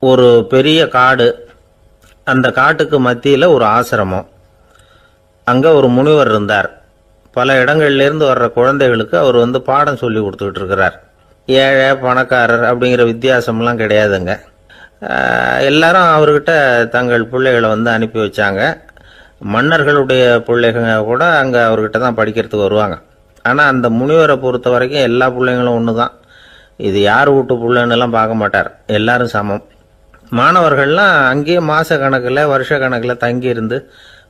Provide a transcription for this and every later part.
ஒரு பெரிய காடு. அந்த காட்டுக்கு மத்தியில் ஒரு ஆசிரமம். அங்கே ஒரு முனிவர் இருந்தார். பல இடங்கள்லேருந்து வர்ற குழந்தைகளுக்கு அவர் பாடம் சொல்லி கொடுத்துக்கிட்டு இருக்கிறார். ஏழை பணக்காரர் அப்படிங்கிற வித்தியாசம்லாம் கிடையாதுங்க. எல்லாரும் அவர்கிட்ட தங்கள் பிள்ளைகளை அனுப்பி வச்சாங்க. மன்னர்களுடைய பிள்ளைங்க கூட அங்கே அவர்கிட்ட தான் படிக்கிறதுக்கு வருவாங்க. ஆனால் அந்த முனிவரை பொறுத்த வரைக்கும் எல்லா பிள்ளைங்களும் ஒன்று தான். இது யார் வீட்டு பிள்ளைன்னெல்லாம் பார்க்க மாட்டார். எல்லாரும் சமம். மாணவர்கள்லாம் அங்கேயே மாத கணக்கில் வருஷ கணக்கில் தங்கியிருந்து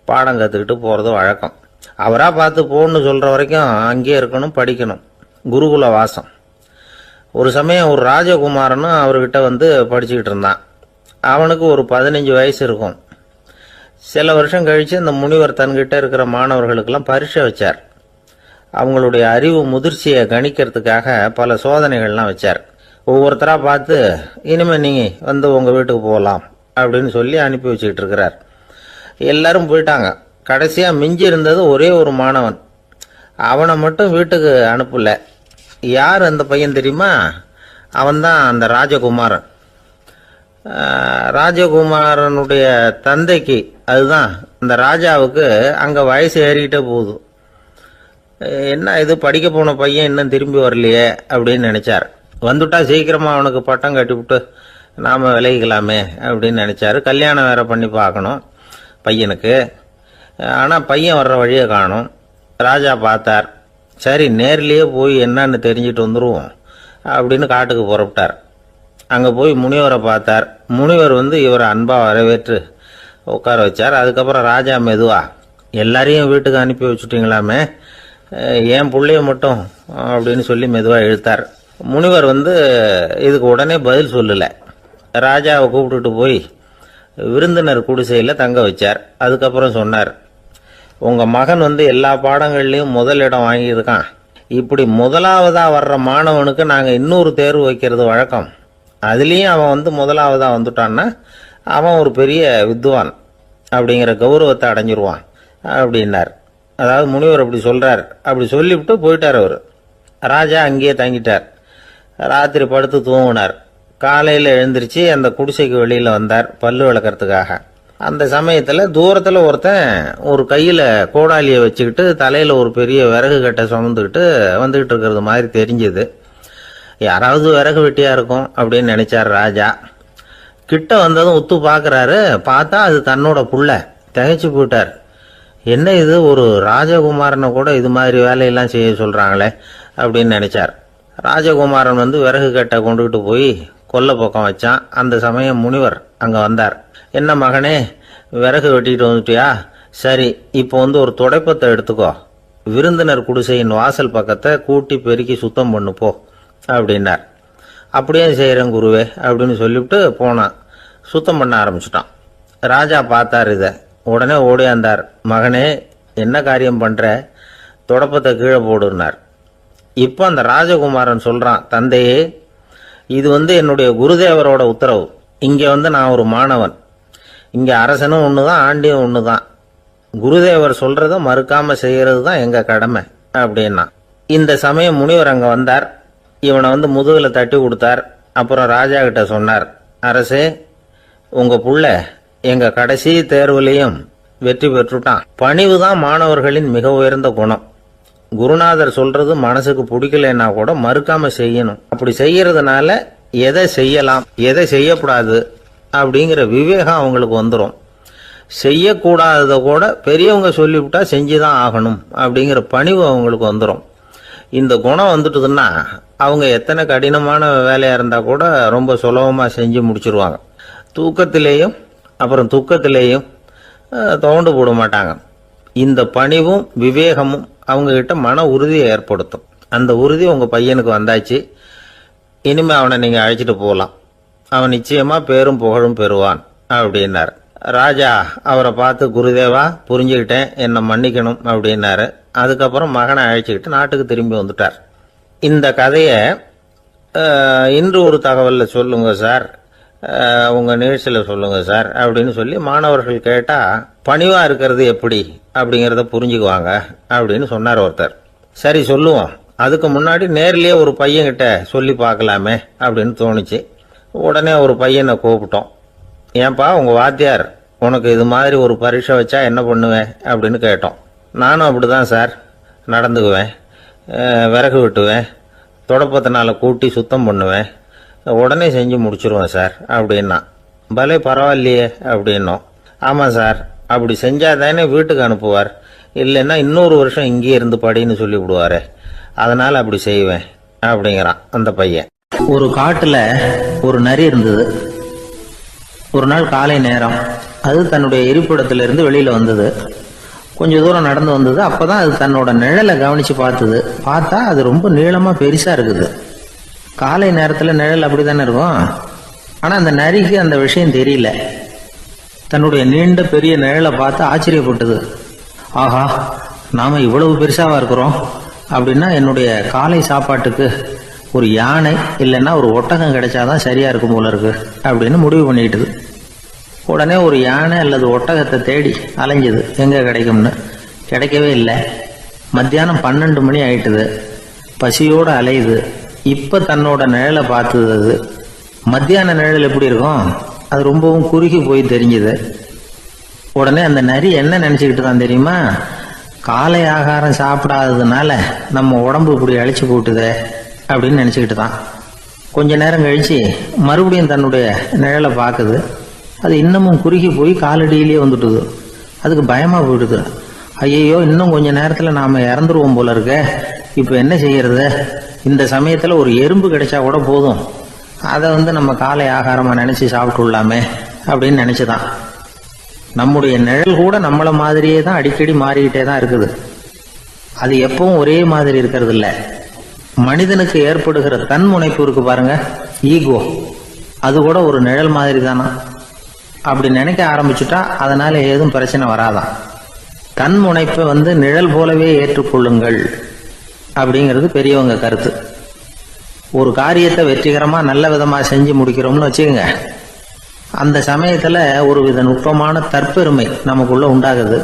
பாடம் கற்றுக்கிட்டு போகிறது வழக்கம். அவராக பார்த்து போகணுன்னு சொல்கிற வரைக்கும் அங்கேயே இருக்கணும், படிக்கணும். குருகுல வாசம். ஒரு சமயம் ஒரு ராஜகுமாரனும் அவர்கிட்ட படிச்சுக்கிட்டு இருந்தான். அவனுக்கு ஒரு 15 வயசு இருக்கும். சில வருஷம் கழித்து இந்த முனிவர் தன்கிட்ட இருக்கிற மாணவர்களுக்கெல்லாம் பரீட்சை வச்சார். அவங்களுடைய அறிவு முதிர்ச்சியை கணிக்கிறதுக்காக பல சோதனைகள்லாம் வச்சார். ஒவ்வொருத்தராக பார்த்து இனிமேல் நீங்கள் உங்கள் வீட்டுக்கு போகலாம் அப்படின்னு சொல்லி அனுப்பி வச்சுக்கிட்டு இருக்கிறார். எல்லாரும் போயிட்டாங்க. கடைசியாக மிஞ்சி இருந்தது ஒரே ஒரு மாணவன். அவனை மட்டும் வீட்டுக்கு அனுப்பல. யார் அந்த பையன் தெரியுமா? அவன்தான் அந்த ராஜகுமாரன். ராஜகுமாரனுடைய தந்தைக்கு, அதுதான் அந்த ராஜாவுக்கு, அங்கே வயசு ஏறிக்கிட்டே போகுது. என்ன இது, படிக்க போன பையன் இன்னும் திரும்பி வரலையே அப்படின்னு நினைச்சார். வந்துட்டா சீக்கிரமாக அவனுக்கு பட்டம் கட்டிவிட்டு நாம் விலகிக்கலாமே அப்படின்னு நினச்சாரு. கல்யாணம் வேற பண்ணி பார்க்கணும் பையனுக்கு. ஆனால் பையன் வர்ற வழியை காணும். ராஜா பார்த்தார். சரி, நேர்லேயே போய் என்னன்னு தெரிஞ்சுட்டு வந்துடுவோம் அப்படின்னு காட்டுக்கு புறப்பட்டார். அங்கே போய் முனிவரை பார்த்தார். முனிவர் இவரை அன்பாக வரவேற்று உட்கார வச்சார். அதுக்கப்புறம் ராஜா மெதுவா, எல்லாரையும் வீட்டுக்கு அனுப்பி வச்சுட்டீங்களாமே, ஏன் பிள்ளைய மட்டும் அப்படின்னு சொல்லி மெதுவாக இழுத்தார். முனிவர் இதுக்கு உடனே பதில் சொல்லலை. ராஜாவை கூப்பிட்டுட்டு போய் விருந்தினர் குடிசையில் தங்க வச்சார். அதுக்கப்புறம் சொன்னார், உங்கள் மகன் எல்லா பாடங்கள்லையும் முதலிடம் வாங்கியிருக்கான். இப்படி முதலாவதாக வர்ற மாணவனுக்கு நாங்கள் இன்னொரு தேர்வு வைக்கிறது வழக்கம். அதுலேயும் அவன் முதலாவதாக வந்துட்டான்னா அவன் ஒரு பெரிய வித்வான் அப்படிங்கிற கௌரவத்தை அடைஞ்சிருவான் அப்படின்னார். அதாவது முனிவர் அப்படி சொல்கிறார். அப்படி சொல்லிவிட்டு போயிட்டார் அவர். ராஜா அங்கேயே தங்கிட்டார். ராத்திரி படுத்து தூங்கினார். காலையில் எழுந்திரிச்சு அந்த குடிசைக்கு வெளியில் வந்தார் பல்லு விளக்கிறதுக்காக. அந்த சமயத்தில் தூரத்தில் ஒருத்தன் ஒரு கையில் கோடாலியை வச்சுக்கிட்டு தலையில் ஒரு பெரிய விறகு கட்டை சுமந்துக்கிட்டு வந்துக்கிட்டு இருக்கிறது மாதிரி தெரிஞ்சுது. யாராவது விறகு வெட்டியாக இருக்கும் அப்படின்னு நினைச்சார் ராஜா. கிட்ட வந்ததும் உத்து பார்க்குறாரு. பார்த்தா அது தன்னோட புள்ள. திகைச்சு போயிட்டார். என்ன இது, ஒரு ராஜகுமாரனை கூட இது மாதிரி வேலையெல்லாம் செய்ய சொல்கிறாங்களே அப்படின்னு நினைச்சார். ராஜகுமாரன் விறகு கட்டை கொண்டுகிட்டு போய் கொல்லை பக்கம் வச்சான். அந்த சமயம் முனிவர் அங்கே வந்தார். என்ன மகனே, விறகு வெட்டிட்டு வந்துட்டியா? சரி, இப்போ ஒரு துடைப்பத்தை எடுத்துக்கோ, விருந்தினர் குடிசையின் வாசல் பக்கத்தை கூட்டி பெருக்கி சுத்தம் பண்ணு போ அப்படின்னார். அப்படியே செய்கிறேன் குருவே அப்படின்னு சொல்லிவிட்டு போனான். சுத்தம் பண்ண ஆரம்பிச்சிட்டான். ராஜா பார்த்தார் இதை. உடனே ஓடியாந்தார். மகனே, என்ன காரியம் பண்ணுற? துடைப்பத்தை கீழே போடுனார். இப்போ அந்த ராஜகுமாரன் சொல்கிறான், தந்தையே, இது என்னுடைய குருதேவரோட உத்தரவு. இங்கே நான் ஒரு மாணவன். இங்கே அரசனும் ஒன்று தான், ஆண்டியும் ஒன்று தான். குருதேவர் சொல்கிறத மறுக்காமல் செய்கிறது தான் எங்கள் கடமை அப்படின்னா. இந்த சமயம் முனிவர் அங்கே வந்தார். இவனை முதுகில் தட்டி கொடுத்தார். அப்புறம் ராஜா கிட்ட சொன்னார், அரசே, உங்கள் புள்ள எங்கள் கடைசி தேர்வுலையும் வெற்றி பெற்றுட்டான். பணிவு தான் மாணவர்களின் மிக உயர்ந்த குணம். குருநாதர் சொல்றது மனசுக்கு பிடிக்கலன்னா கூட மறுக்காம செய்யணும். அப்படி செய்யறதுனால எதை செய்யலாம் எதை செய்யக்கூடாது அப்படிங்கிற விவேகம் அவங்களுக்கு வந்துடும். செய்யக்கூடாததை கூட பெரியவங்க சொல்லிவிட்டா செஞ்சுதான் ஆகணும் அப்படிங்கிற பணிவு அவங்களுக்கு வந்துடும். இந்த குணம் வந்துட்டுதுன்னா அவங்க எத்தனை கடினமான வேலையா இருந்தா கூட ரொம்ப சுலபமா செஞ்சு முடிச்சிருவாங்க. தூக்கத்திலேயும் அப்புறம் துக்கத்திலேயும் தோண்டு போட மாட்டாங்க. இந்த பணிவும் விவேகமும் அவங்க கிட்ட மன உறுதியை ஏற்படுத்தும். அந்த உறுதி உங்க பையனுக்கு வந்தாச்சு. இனிமே அவனை நீங்க அழைச்சிட்டு போகலாம். அவன் நிச்சயமா பேரும் புகழும் பெறுவான் அப்படின்னாரு. ராஜா அவரை பார்த்து, குருதேவா, புரிஞ்சுக்கிட்டேன், என்னை மன்னிக்கணும் அப்படின்னாரு. அதுக்கப்புறம் மகனை அழைச்சிக்கிட்டு நாட்டுக்கு திரும்பி வந்துட்டார். இந்த கதையை இன்று ஒரு தகவலில் சொல்லுங்க சார், உங்கள் நிகழ்ச்சியில் சொல்லுங்க சார் அப்படின்னு சொல்லி மாணவர்கள் கேட்டால் பணிவாக இருக்கிறது எப்படி அப்படிங்கிறத புரிஞ்சுக்குவாங்க அப்படின்னு சொன்னார் ஒருத்தர். சரி சொல்லுவோம், அதுக்கு முன்னாடி நேர்லேயே ஒரு பையன்கிட்ட சொல்லி பார்க்கலாமே அப்படின்னு தோணுச்சு. உடனே ஒரு பையனை கூப்பிட்டோம். ஏன்பா உங்கள் வாத்தியார் உனக்கு இது மாதிரி ஒரு பரீட்சை வச்சா என்ன பண்ணுவேன் அப்படின்னு கேட்டோம். நானும் அப்படி தான் சார் நடந்துக்குவேன், விறகு வெட்டுவேன், தொடப்பத்தினால கூட்டி சுத்தம் பண்ணுவேன், உடனே செஞ்சு முடிச்சிருவேன் சார் அப்படின்னா. பலே பரவாயில்லையே அப்படின்னோம். ஆமாம் சார், அப்படி செஞ்சால் தானே வீட்டுக்கு அனுப்புவார், இல்லைன்னா இன்னொரு வருஷம் இங்கேயே இருந்து படின்னு சொல்லி விடுவாரு, அதனால் அப்படி செய்வேன் அப்படிங்கிறான் அந்த பையன். ஒரு காட்டில் ஒரு நரி இருந்தது. ஒரு நாள் காலை நேரம் அது தன்னுடைய இருப்பிடத்திலிருந்து வெளியில் வந்தது. கொஞ்சம் தூரம் நடந்து வந்தது. அப்போ தான் அது தன்னோட நிழலை கவனித்து பார்த்தா அது ரொம்ப நீளமாக பெருசாக இருக்குது. காலை நேரத்தில் நிழல் அப்படி தானே இருக்கும். ஆனால் அந்த நரிக்கு அந்த விஷயம் தெரியல. தன்னுடைய நீண்ட பெரிய நிழலை பார்த்து ஆச்சரியப்பட்டது. ஆஹா, நாம் இவ்வளவு பெருசாக இருக்கிறோம் அப்படின்னா என்னுடைய காலை சாப்பாட்டுக்கு ஒரு யானை இல்லைன்னா ஒரு ஒட்டகம் கிடைச்சாதான் சரியா இருக்கும் போல இருக்கு அப்படின்னு முடிவு பண்ணிட்டுது. உடனே ஒரு யானை அல்லது ஒட்டகத்தை தேடி அலைஞ்சது, எங்க கிடைக்கும்னு. கிடைக்கவே இல்லை. மத்தியானம் 12 மணி ஆயிட்டுது. பசியோடு அலையுது. இப்ப தன்னோட நிழலை பார்த்தது. அது மத்தியான நிழல் எப்படி இருக்கும், அது ரொம்பவும் குறுகி போய் தெரிஞ்சுது. உடனே அந்த நரி என்ன நினைச்சுக்கிட்டு தான் தெரியுமா, காலை ஆகாரம் சாப்பிடாததுனால நம்ம உடம்பு இப்படி அழிச்சு போட்டுது அப்படின்னு நினைச்சுக்கிட்டு தான். கொஞ்ச நேரம் கழிச்சு மறுபடியும் தன்னுடைய நிழலை பார்க்குது. அது இன்னமும் குறுகி போய் காலடியிலேயே வந்துட்டுது. அதுக்கு பயமா போயிடுது. ஐயோ, இன்னும் கொஞ்ச நேரத்தில் நாம இறந்துருவோம் போல இருக்க, இப்போ என்ன செய்யறது? இந்த சமயத்தில் ஒரு எறும்பு கிடைச்சா கூட போதும், அதை நம்ம காலை ஆகாரமாக நினைச்சு சாப்பிட்டுள்ளாமே அப்படின்னு நினைச்சுதான். நம்முடைய நிழல் கூட நம்மள மாதிரியே தான் அடிக்கடி மாறிக்கிட்டே தான் இருக்குது. அது எப்பவும் ஒரே மாதிரி இருக்கிறது இல்லை. மனிதனுக்கு ஏற்படுகிற தன்முனைப்பு இருக்கு பாருங்க, ஈகோ, அது கூட ஒரு நிழல் மாதிரி தானா. அப்படி நினைக்க ஆரம்பிச்சுட்டா அதனால ஏதும் பிரச்சனை வராதான். தன்முனைப்பை நிழல் போலவே ஏற்றுக்கொள்ளுங்கள் அப்படிங்கிறது பெரியவங்க கருத்து. ஒரு காரியத்தை வெற்றிகரமா நல்ல விதமா செஞ்சு முடிக்கிறோம்னு வச்சுக்கோங்க, அந்த சமயத்துல ஒரு வித நுட்பமான தற்பெருமை நமக்குள்ள உண்டாகுது.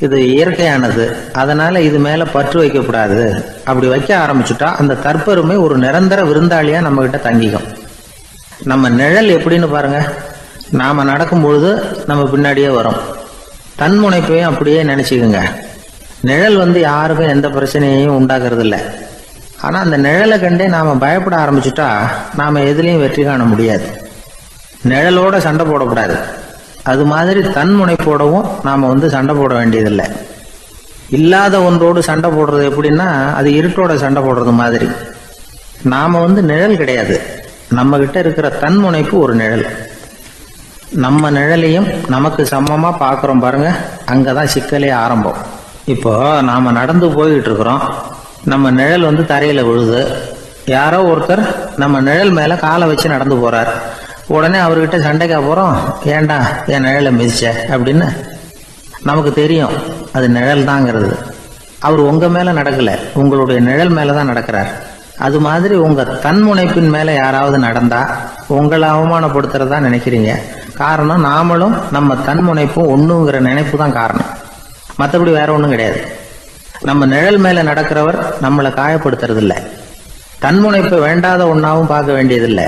இது இயற்கையானது, அதனால இது மேல பற்று வைக்கக்கூடாது. அப்படி வைக்க ஆரம்பிச்சுட்டா அந்த தற்பெருமை ஒரு நிரந்தர விருந்தாளியா நம்ம கிட்ட தங்கிக்கும். நம்ம நிழல் எப்படின்னு பாருங்க, நாம நடக்கும் பொழுது நம்ம பின்னாடியே வரும். தன்முனைப்பையும் அப்படியே நினைச்சுக்குங்க. நிழல் யாருக்கும் எந்த பிரச்சனையையும் உண்டாக்குறது இல்லை. ஆனா அந்த நிழலை கண்டே நாம பயப்பட ஆரம்பிச்சுட்டா நாம எதுலையும் வெற்றி காண முடியாது. நிழலோட சண்டை போடக்கூடாது. அது மாதிரி தன்முனைப்போடவும் நாம சண்டை போட வேண்டியதில்லை. இல்லாத ஒன்றோடு சண்டை போடுறது எப்படின்னா, அது இருட்டோட சண்டை போடுறது மாதிரி. நாம நிழல் கிடையாது, நம்ம கிட்ட இருக்கிற தன்முனைப்பு ஒரு நிழல். நம்ம நிழலையும் நமக்கு சமமா பாக்குறோம் பாருங்க, அங்கதான் சிக்கலே ஆரம்பம். இப்போ நாம நடந்து போய்கிட்டு இருக்கிறோம், நம்ம நிழல் தரையில விழுது. யாரோ ஒருத்தர் நம்ம நிழல் மேல காலை வச்சு நடந்து போறார். உடனே அவர்கிட்ட சண்டைக்கா போறோம், ஏண்டா என் நிழலை மிதிச்ச அப்படின்னு. நமக்கு தெரியும் அது நிழல் தாங்கிறது. அவர் உங்க மேல நடக்கல, உங்களுடைய நிழல் மேலதான் நடக்கிறார். அது மாதிரி உங்க தன்முனைப்பின் மேல யாராவது நடந்தா உங்களை அவமானப்படுத்துறதா நினைக்கிறீங்க. காரணம், நாமளும் நம்ம தன்முனைப்பும் ஒண்ணுங்கிற நினைப்பு தான் காரணம், மற்றபடி வேற ஒண்ணும் கிடையாது. நம்ம நிழல் மேல நடக்கிறவர் நம்மளை காயப்படுத்துறது இல்லை. தன்முனைப்பை வேண்டாத ஒன்னாவும் பார்க்க வேண்டியதில்லை.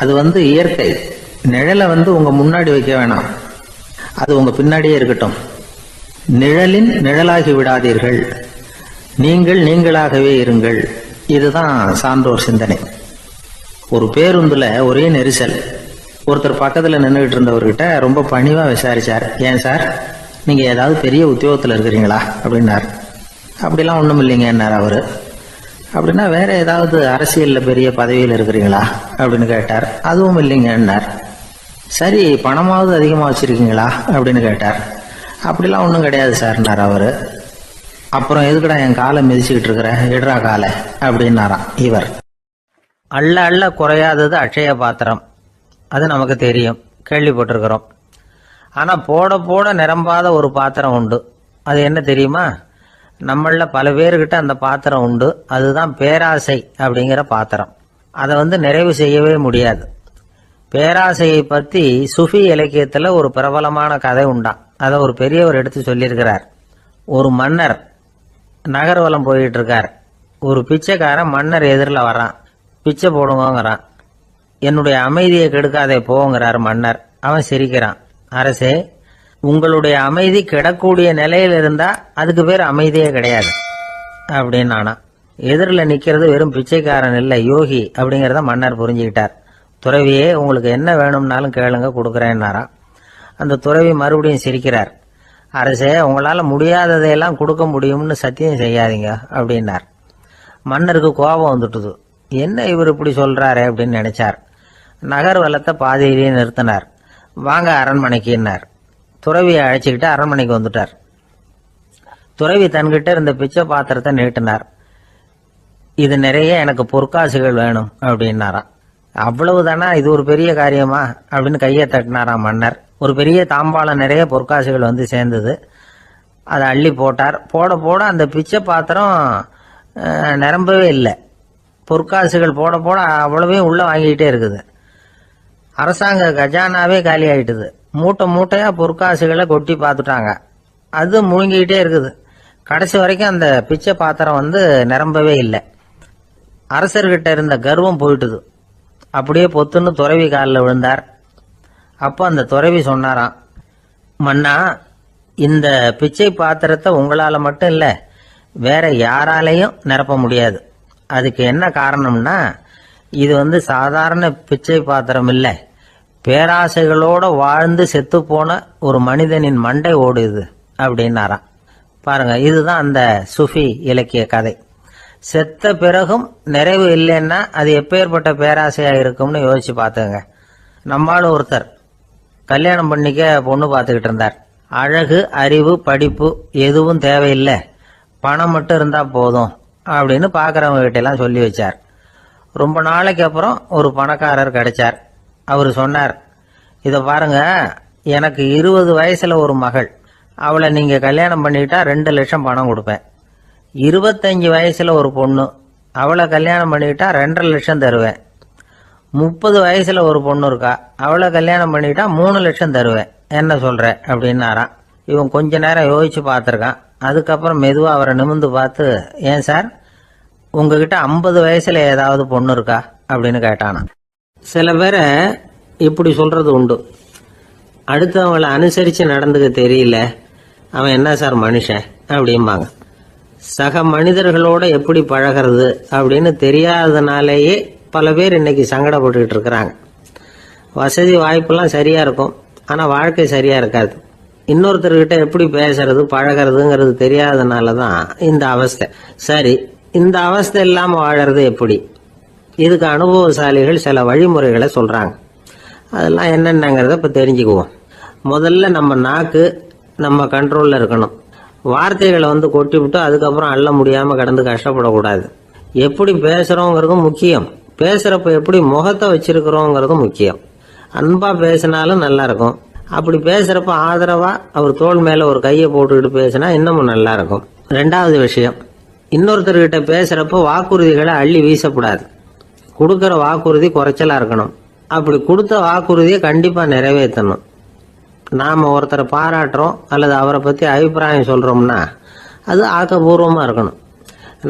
அது இயற்கை. நிழலை உங்க முன்னாடி வைக்க வேணாம், அது உங்க பின்னாடியே இருக்கட்டும். நிழலின் நிழலாகி விடாதீர்கள், நீங்கள் நீங்களாகவே இருங்கள். இதுதான் சான்றோர் சிந்தனை. ஒரு பேருந்துல ஒரே நெரிசல். ஒருத்தர் பக்கத்துல நின்றுகிட்டு இருந்தவர்கிட்ட ரொம்ப பணிவா விசாரிச்சார், ஏன் சார் நீங்க ஏதாவது பெரிய உத்தியோகத்துல இருக்கிறீங்களா அப்படின்னார். அப்படிலாம் ஒண்ணும் இல்லைங்கன்னார் அவரு. அப்படின்னா வேற ஏதாவது அரசியல்ல பெரிய பதவியில் இருக்கிறீங்களா அப்படின்னு கேட்டார். அதுவும் இல்லைங்கன்னார். சரி, பணமாவது அதிகமா வச்சிருக்கீங்களா அப்படின்னு கேட்டார். அப்படிலாம் ஒன்றும் கிடையாது சார்னார் அவரு. அப்புறம் எதுக்குடா என் காலை மிதிச்சுக்கிட்டு இருக்கிற, இடரா காலை அப்படின்னாராம் இவர். அள்ள அள்ள குறையாதது அட்சய பாத்திரம், அது நமக்கு தெரியும், கேள்விப்பட்டிருக்கிறோம். ஆனா போட போட நிரம்பாத ஒரு பாத்திரம் உண்டு. அது என்ன தெரியுமா? நம்மள பல பேர்கிட்ட அந்த பாத்திரம் உண்டு. அதுதான் பேராசை அப்படிங்கிற பாத்திரம். அதை நிறைவு செய்யவே முடியாது. பேராசையை பற்றி சுஃபி இலக்கியத்துல ஒரு பிரபலமான கதை உண்டாம். அதை ஒரு பெரியவர் எடுத்து சொல்லியிருக்கிறார். ஒரு மன்னர் நகர்வலம் போயிட்டு இருக்கார். ஒரு பிச்சைக்காரன் மன்னர் எதிரில் வரான். பிச்சை போடுங்கிறான். என்னுடைய அமைதியை கெடுக்காதே போங்கிறார் மன்னர். அவன் சிரிக்கிறான். அரசே, உங்களுடைய அமைதி கெடக்கூடிய நிலையில் இருந்தா அதுக்கு பேர் அமைதியே கிடையாது அப்படின்னு ஆனா. எதிரில் நிக்கிறது வெறும் பிச்சைக்காரன் இல்லை, யோகி அப்படிங்கிறத மன்னர் புரிஞ்சுக்கிட்டார். துறவியே, உங்களுக்கு என்ன வேணும்னாலும் கேளுங்க, கொடுக்குறேன்னாராம். அந்த துறவி மறுபடியும் சிரிக்கிறார். அரசே, உங்களால முடியாததையெல்லாம் கொடுக்க முடியும்னு சத்தியம் செய்யாதீங்க அப்படின்னார். மன்னருக்கு கோபம் வந்துட்டுது. என்ன இவர் இப்படி சொல்றாரு அப்படின்னு நினைச்சார். நகர்வலத்தை பாதியிலேயே நிறுத்தினார். வாங்க அரண்மனைக்குன்னார். துறவியை அழைச்சிக்கிட்டு அரண்மனைக்கு வந்துட்டார். துறவி தன்கிட்ட இருந்த பிச்சை பாத்திரத்தை நீட்டினார். இது நிறைய எனக்கு பொற்காசுகள் வேணும் அப்படின்னாராம். அவ்வளவுதானா, இது ஒரு பெரிய காரியமா அப்படின்னு கையை தட்டினாராம் மன்னர். ஒரு பெரிய தாம்பாளம் நிறைய பொற்காசுகள் வந்து சேர்ந்தது. அதை அள்ளி போட்டார். போட போட அந்த பிச்சை பாத்திரம் நிரம்பவே இல்லை. பொற்காசுகள் போட போட அவ்வளவே உள்ள வாங்கிக்கிட்டே இருக்குது. அரசாங்க கஜானாவே காலி ஆயிட்டுது. மூட்டை மூட்டையா பொற்காசுகளை கொட்டி பார்த்துட்டாங்க. அது முழுங்கிக்கிட்டே இருக்குது. கடைசி வரைக்கும் அந்த பிச்சை பாத்திரம் வந்து நிரம்பவே இல்லை. அரசர்கிட்ட இருந்த கர்வம் போயிட்டுது. அப்படியே பொத்துன்னு துறவி காலில் விழுந்தார். அப்போ அந்த துறவி சொன்னாராம், மன்னா, இந்த பிச்சை பாத்திரத்தை உங்களால மட்டும் இல்லை, வேற யாராலையும் நிரப்ப முடியாது. அதுக்கு என்ன காரணம்னா, இது வந்து சாதாரண பிச்சை பாத்திரம் இல்லை, பேராசைகளோட வாழ்ந்து செத்து போன ஒரு மனிதனின் மண்டை ஓடுது அப்படின்னாராம். பாருங்க, இதுதான் அந்த சுஃபி இலக்கிய கதை. செத்த பிறகும் நிறைவு இல்லைன்னா அது எப்பேற்பட்ட பேராசையா இருக்கும்னு யோசிச்சு பார்த்துங்க. நம்மளும் ஒருத்தர் கல்யாணம் பண்ணிக்க பொண்ணு பார்த்துக்கிட்டு இருந்தார். அழகு, அறிவு, படிப்பு எதுவும் தேவையில்லை, பணம் மட்டும் இருந்தா போதும் அப்படின்னு பார்க்கறவங்க கிட்ட எல்லாம் சொல்லி வச்சார். ரொம்ப நாளைக்கு அப்புறம் ஒரு பணக்காரர் கிடைச்சார். அவர் சொன்னார், இதை பாருங்க, எனக்கு 20 வயசுல ஒரு மகள், அவளை நீங்க கல்யாணம் பண்ணிக்கிட்டா 2 லட்சம் பணம் கொடுப்பேன். 25 வயசுல ஒரு பொண்ணு, அவளை கல்யாணம் பண்ணிக்கிட்டா 2.5 லட்சம் தருவேன். 30 வயசுல ஒரு பொண்ணு இருக்கா, அவளை கல்யாணம் பண்ணிக்கிட்டா 3 லட்சம் தருவேன். என்ன சொல்ற அப்படின்னாராம். இவன் கொஞ்ச நேரம் யோசிச்சு பார்த்துருக்கான். அதுக்கப்புறம் மெதுவா அவரை நிமிர்ந்து பார்த்து, ஏன் சார், உங்ககிட்ட 50 வயசுல ஏதாவது பொண்ணு இருக்கா அப்படின்னு கேட்டானா. சில பேரை இப்படி சொல்றது உண்டு, அடுத்தவங்களை அனுசரிச்சு நடந்துக்க தெரியல, அவன் என்ன சார் மனுஷன் அப்படிம்பாங்க. சக மனிதர்களோட எப்படி பழகிறது அப்படின்னு தெரியாததுனாலேயே பல பேர் இன்னைக்கு சங்கடப்பட்டுக்கிட்டு இருக்கிறாங்க. வசதி வாய்ப்பெல்லாம் சரியா இருக்கும், ஆனா வாழ்க்கை சரியா இருக்காது. இன்னொருத்தர்கிட்ட எப்படி பேசுறது பழகிறதுங்கிறது தெரியாததுனால தான் இந்த அவஸ்தை. சரி, இந்த அவஸ்தை இல்லாம வாழறது எப்படி? இதுக்கு அனுபவசாலிகள் சில வழிமுறைகளை சொல்றாங்க. அதெல்லாம் என்னென்னங்கிறத இப்ப தெரிஞ்சுக்குவோம். முதல்ல நம்ம நாக்கு நம்ம கண்ட்ரோல்ல இருக்கணும். வார்த்தைகளை வந்து கொட்டி விட்டு அதுக்கப்புறம் அள்ள முடியாம கடந்து கஷ்டப்படக்கூடாது. எப்படி பேசுறோங்கிறதும் முக்கியம், பேசுறப்ப எப்படி முகத்தை வச்சிருக்கிறோங்கிறதும் முக்கியம். அன்பா பேசினாலும் நல்லா இருக்கும். அப்படி பேசுறப்ப ஆதரவா அவர் தோள் மேல ஒரு கையை போட்டுக்கிட்டு பேசினா இன்னமும் நல்லா இருக்கும். 2வது விஷயம், இன்னொருத்தர்கிட்ட பேசுறப்ப வாக்குறுதிகளை அள்ளி வீசக்கூடாது. கொடுக்கற வாக்குறுதி குறைச்சலா இருக்கணும். அப்படி கொடுத்த வாக்குறுதியை கண்டிப்பா நிறைவேற்றணும். நாம ஒருத்தரை பாராட்டுறோம் அல்லது அவரை பத்தி அபிப்பிராயம் சொல்றோம்னா அது ஆக்கப்பூர்வமா இருக்கணும்.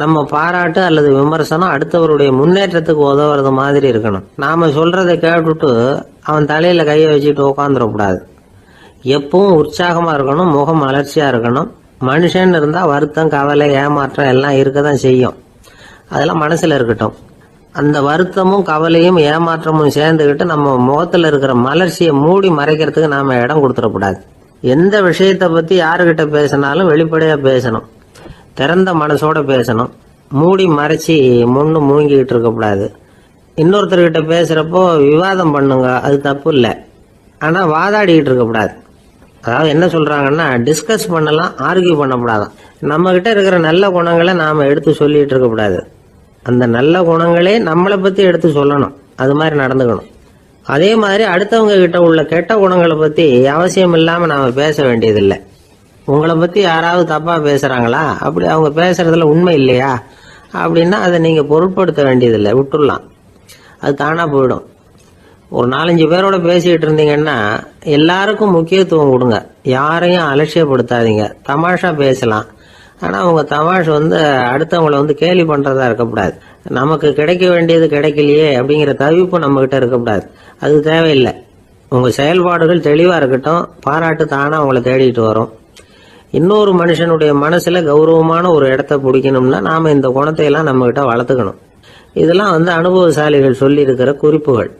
நம்ம பாராட்டு அல்லது விமர்சனம் அடுத்தவருடைய முன்னேற்றத்துக்கு உதவுறது மாதிரி இருக்கணும். நாம சொல்றதை கேட்டுட்டு அவன் தலையில கையை வச்சுட்டு உட்காந்துடக்கூடாது. எப்பவும் உற்சாகமா இருக்கணும், முகம் மலர்ச்சியா இருக்கணும். மனுஷன் இருந்தா வருத்தம், கவலை, ஏமாற்றம் எல்லாம் இருக்கதான் செய்யும். அதெல்லாம் மனசுல இருக்கட்டும். அந்த வருத்தமும் கவலையும் ஏமாற்றமும் சேர்ந்துக்கிட்டு நம்ம முகத்துல இருக்கிற மலர்ச்சியை மூடி மறைக்கிறதுக்கு நாம இடம் கொடுத்துடக்கூடாது. எந்த விஷயத்தை பத்தி யாருகிட்ட பேசினாலும் வெளிப்படையா பேசணும், திறந்த மனசோட பேசணும். மூடி மறைச்சி முன்னு மூங்கிக்கிட்டு இருக்கக்கூடாது. இன்னொருத்தர்கிட்ட பேசுறப்போ விவாதம் பண்ணுங்க, அது தப்பு இல்லை, ஆனா வாதாடிக்கிட்டு இருக்கக்கூடாது. அதாவது என்ன சொல்றாங்கன்னா, டிஸ்கஸ் பண்ணலாம், ஆர்கியூ பண்ணக்கூடாதான். நம்ம கிட்ட இருக்கிற நல்ல குணங்களை நாம எடுத்து சொல்லிட்டு இருக்கக்கூடாது. அந்த நல்ல குணங்களே நம்மளை பத்தி எடுத்து சொல்லணும். அது மாதிரி நடந்துக்கணும். அதே மாதிரி அடுத்தவங்க கிட்ட உள்ள கெட்ட குணங்களை பத்தி அவசியம் இல்லாம நாம பேச வேண்டியதில்லை. உங்களை பத்தி யாராவது தப்பா பேசுறாங்களா, அப்படி அவங்க பேசுறதுல உண்மை இல்லையா அப்படின்னா அதை நீங்க பொருட்படுத்த வேண்டியதில்லை, விட்டுடலாம். அது தானா போயிடும். ஒரு 4-5 பேரோட பேசிக்கிட்டு இருந்தீங்கன்னா எல்லாருக்கும் முக்கியத்துவம் கொடுங்க, யாரையும் அலட்சியப்படுத்தாதீங்க. தமாஷா பேசலாம், ஆனால் அவங்க தமாஷ் அடுத்தவங்களை கேலி பண்ணுறதா இருக்கக்கூடாது. நமக்கு கிடைக்க வேண்டியது கிடைக்கலையே அப்படிங்கிற தவிப்பு நம்மக்கிட்ட இருக்கக்கூடாது. அது தேவையில்லை. உங்கள் செயல்பாடுகள் தெளிவாக இருக்கட்டும், பாராட்டு தானாக அவங்கள தேடிட்டு வரும். இன்னொரு மனுஷனுடைய மனசில் கௌரவமான ஒரு இடத்த பிடிக்கணும்னா நாம் இந்த குணத்தை எல்லாம் நம்மக்கிட்ட வளர்த்துக்கணும். இதெல்லாம் அனுபவசாலிகள் சொல்லியிருக்கிற குறிப்புகள்.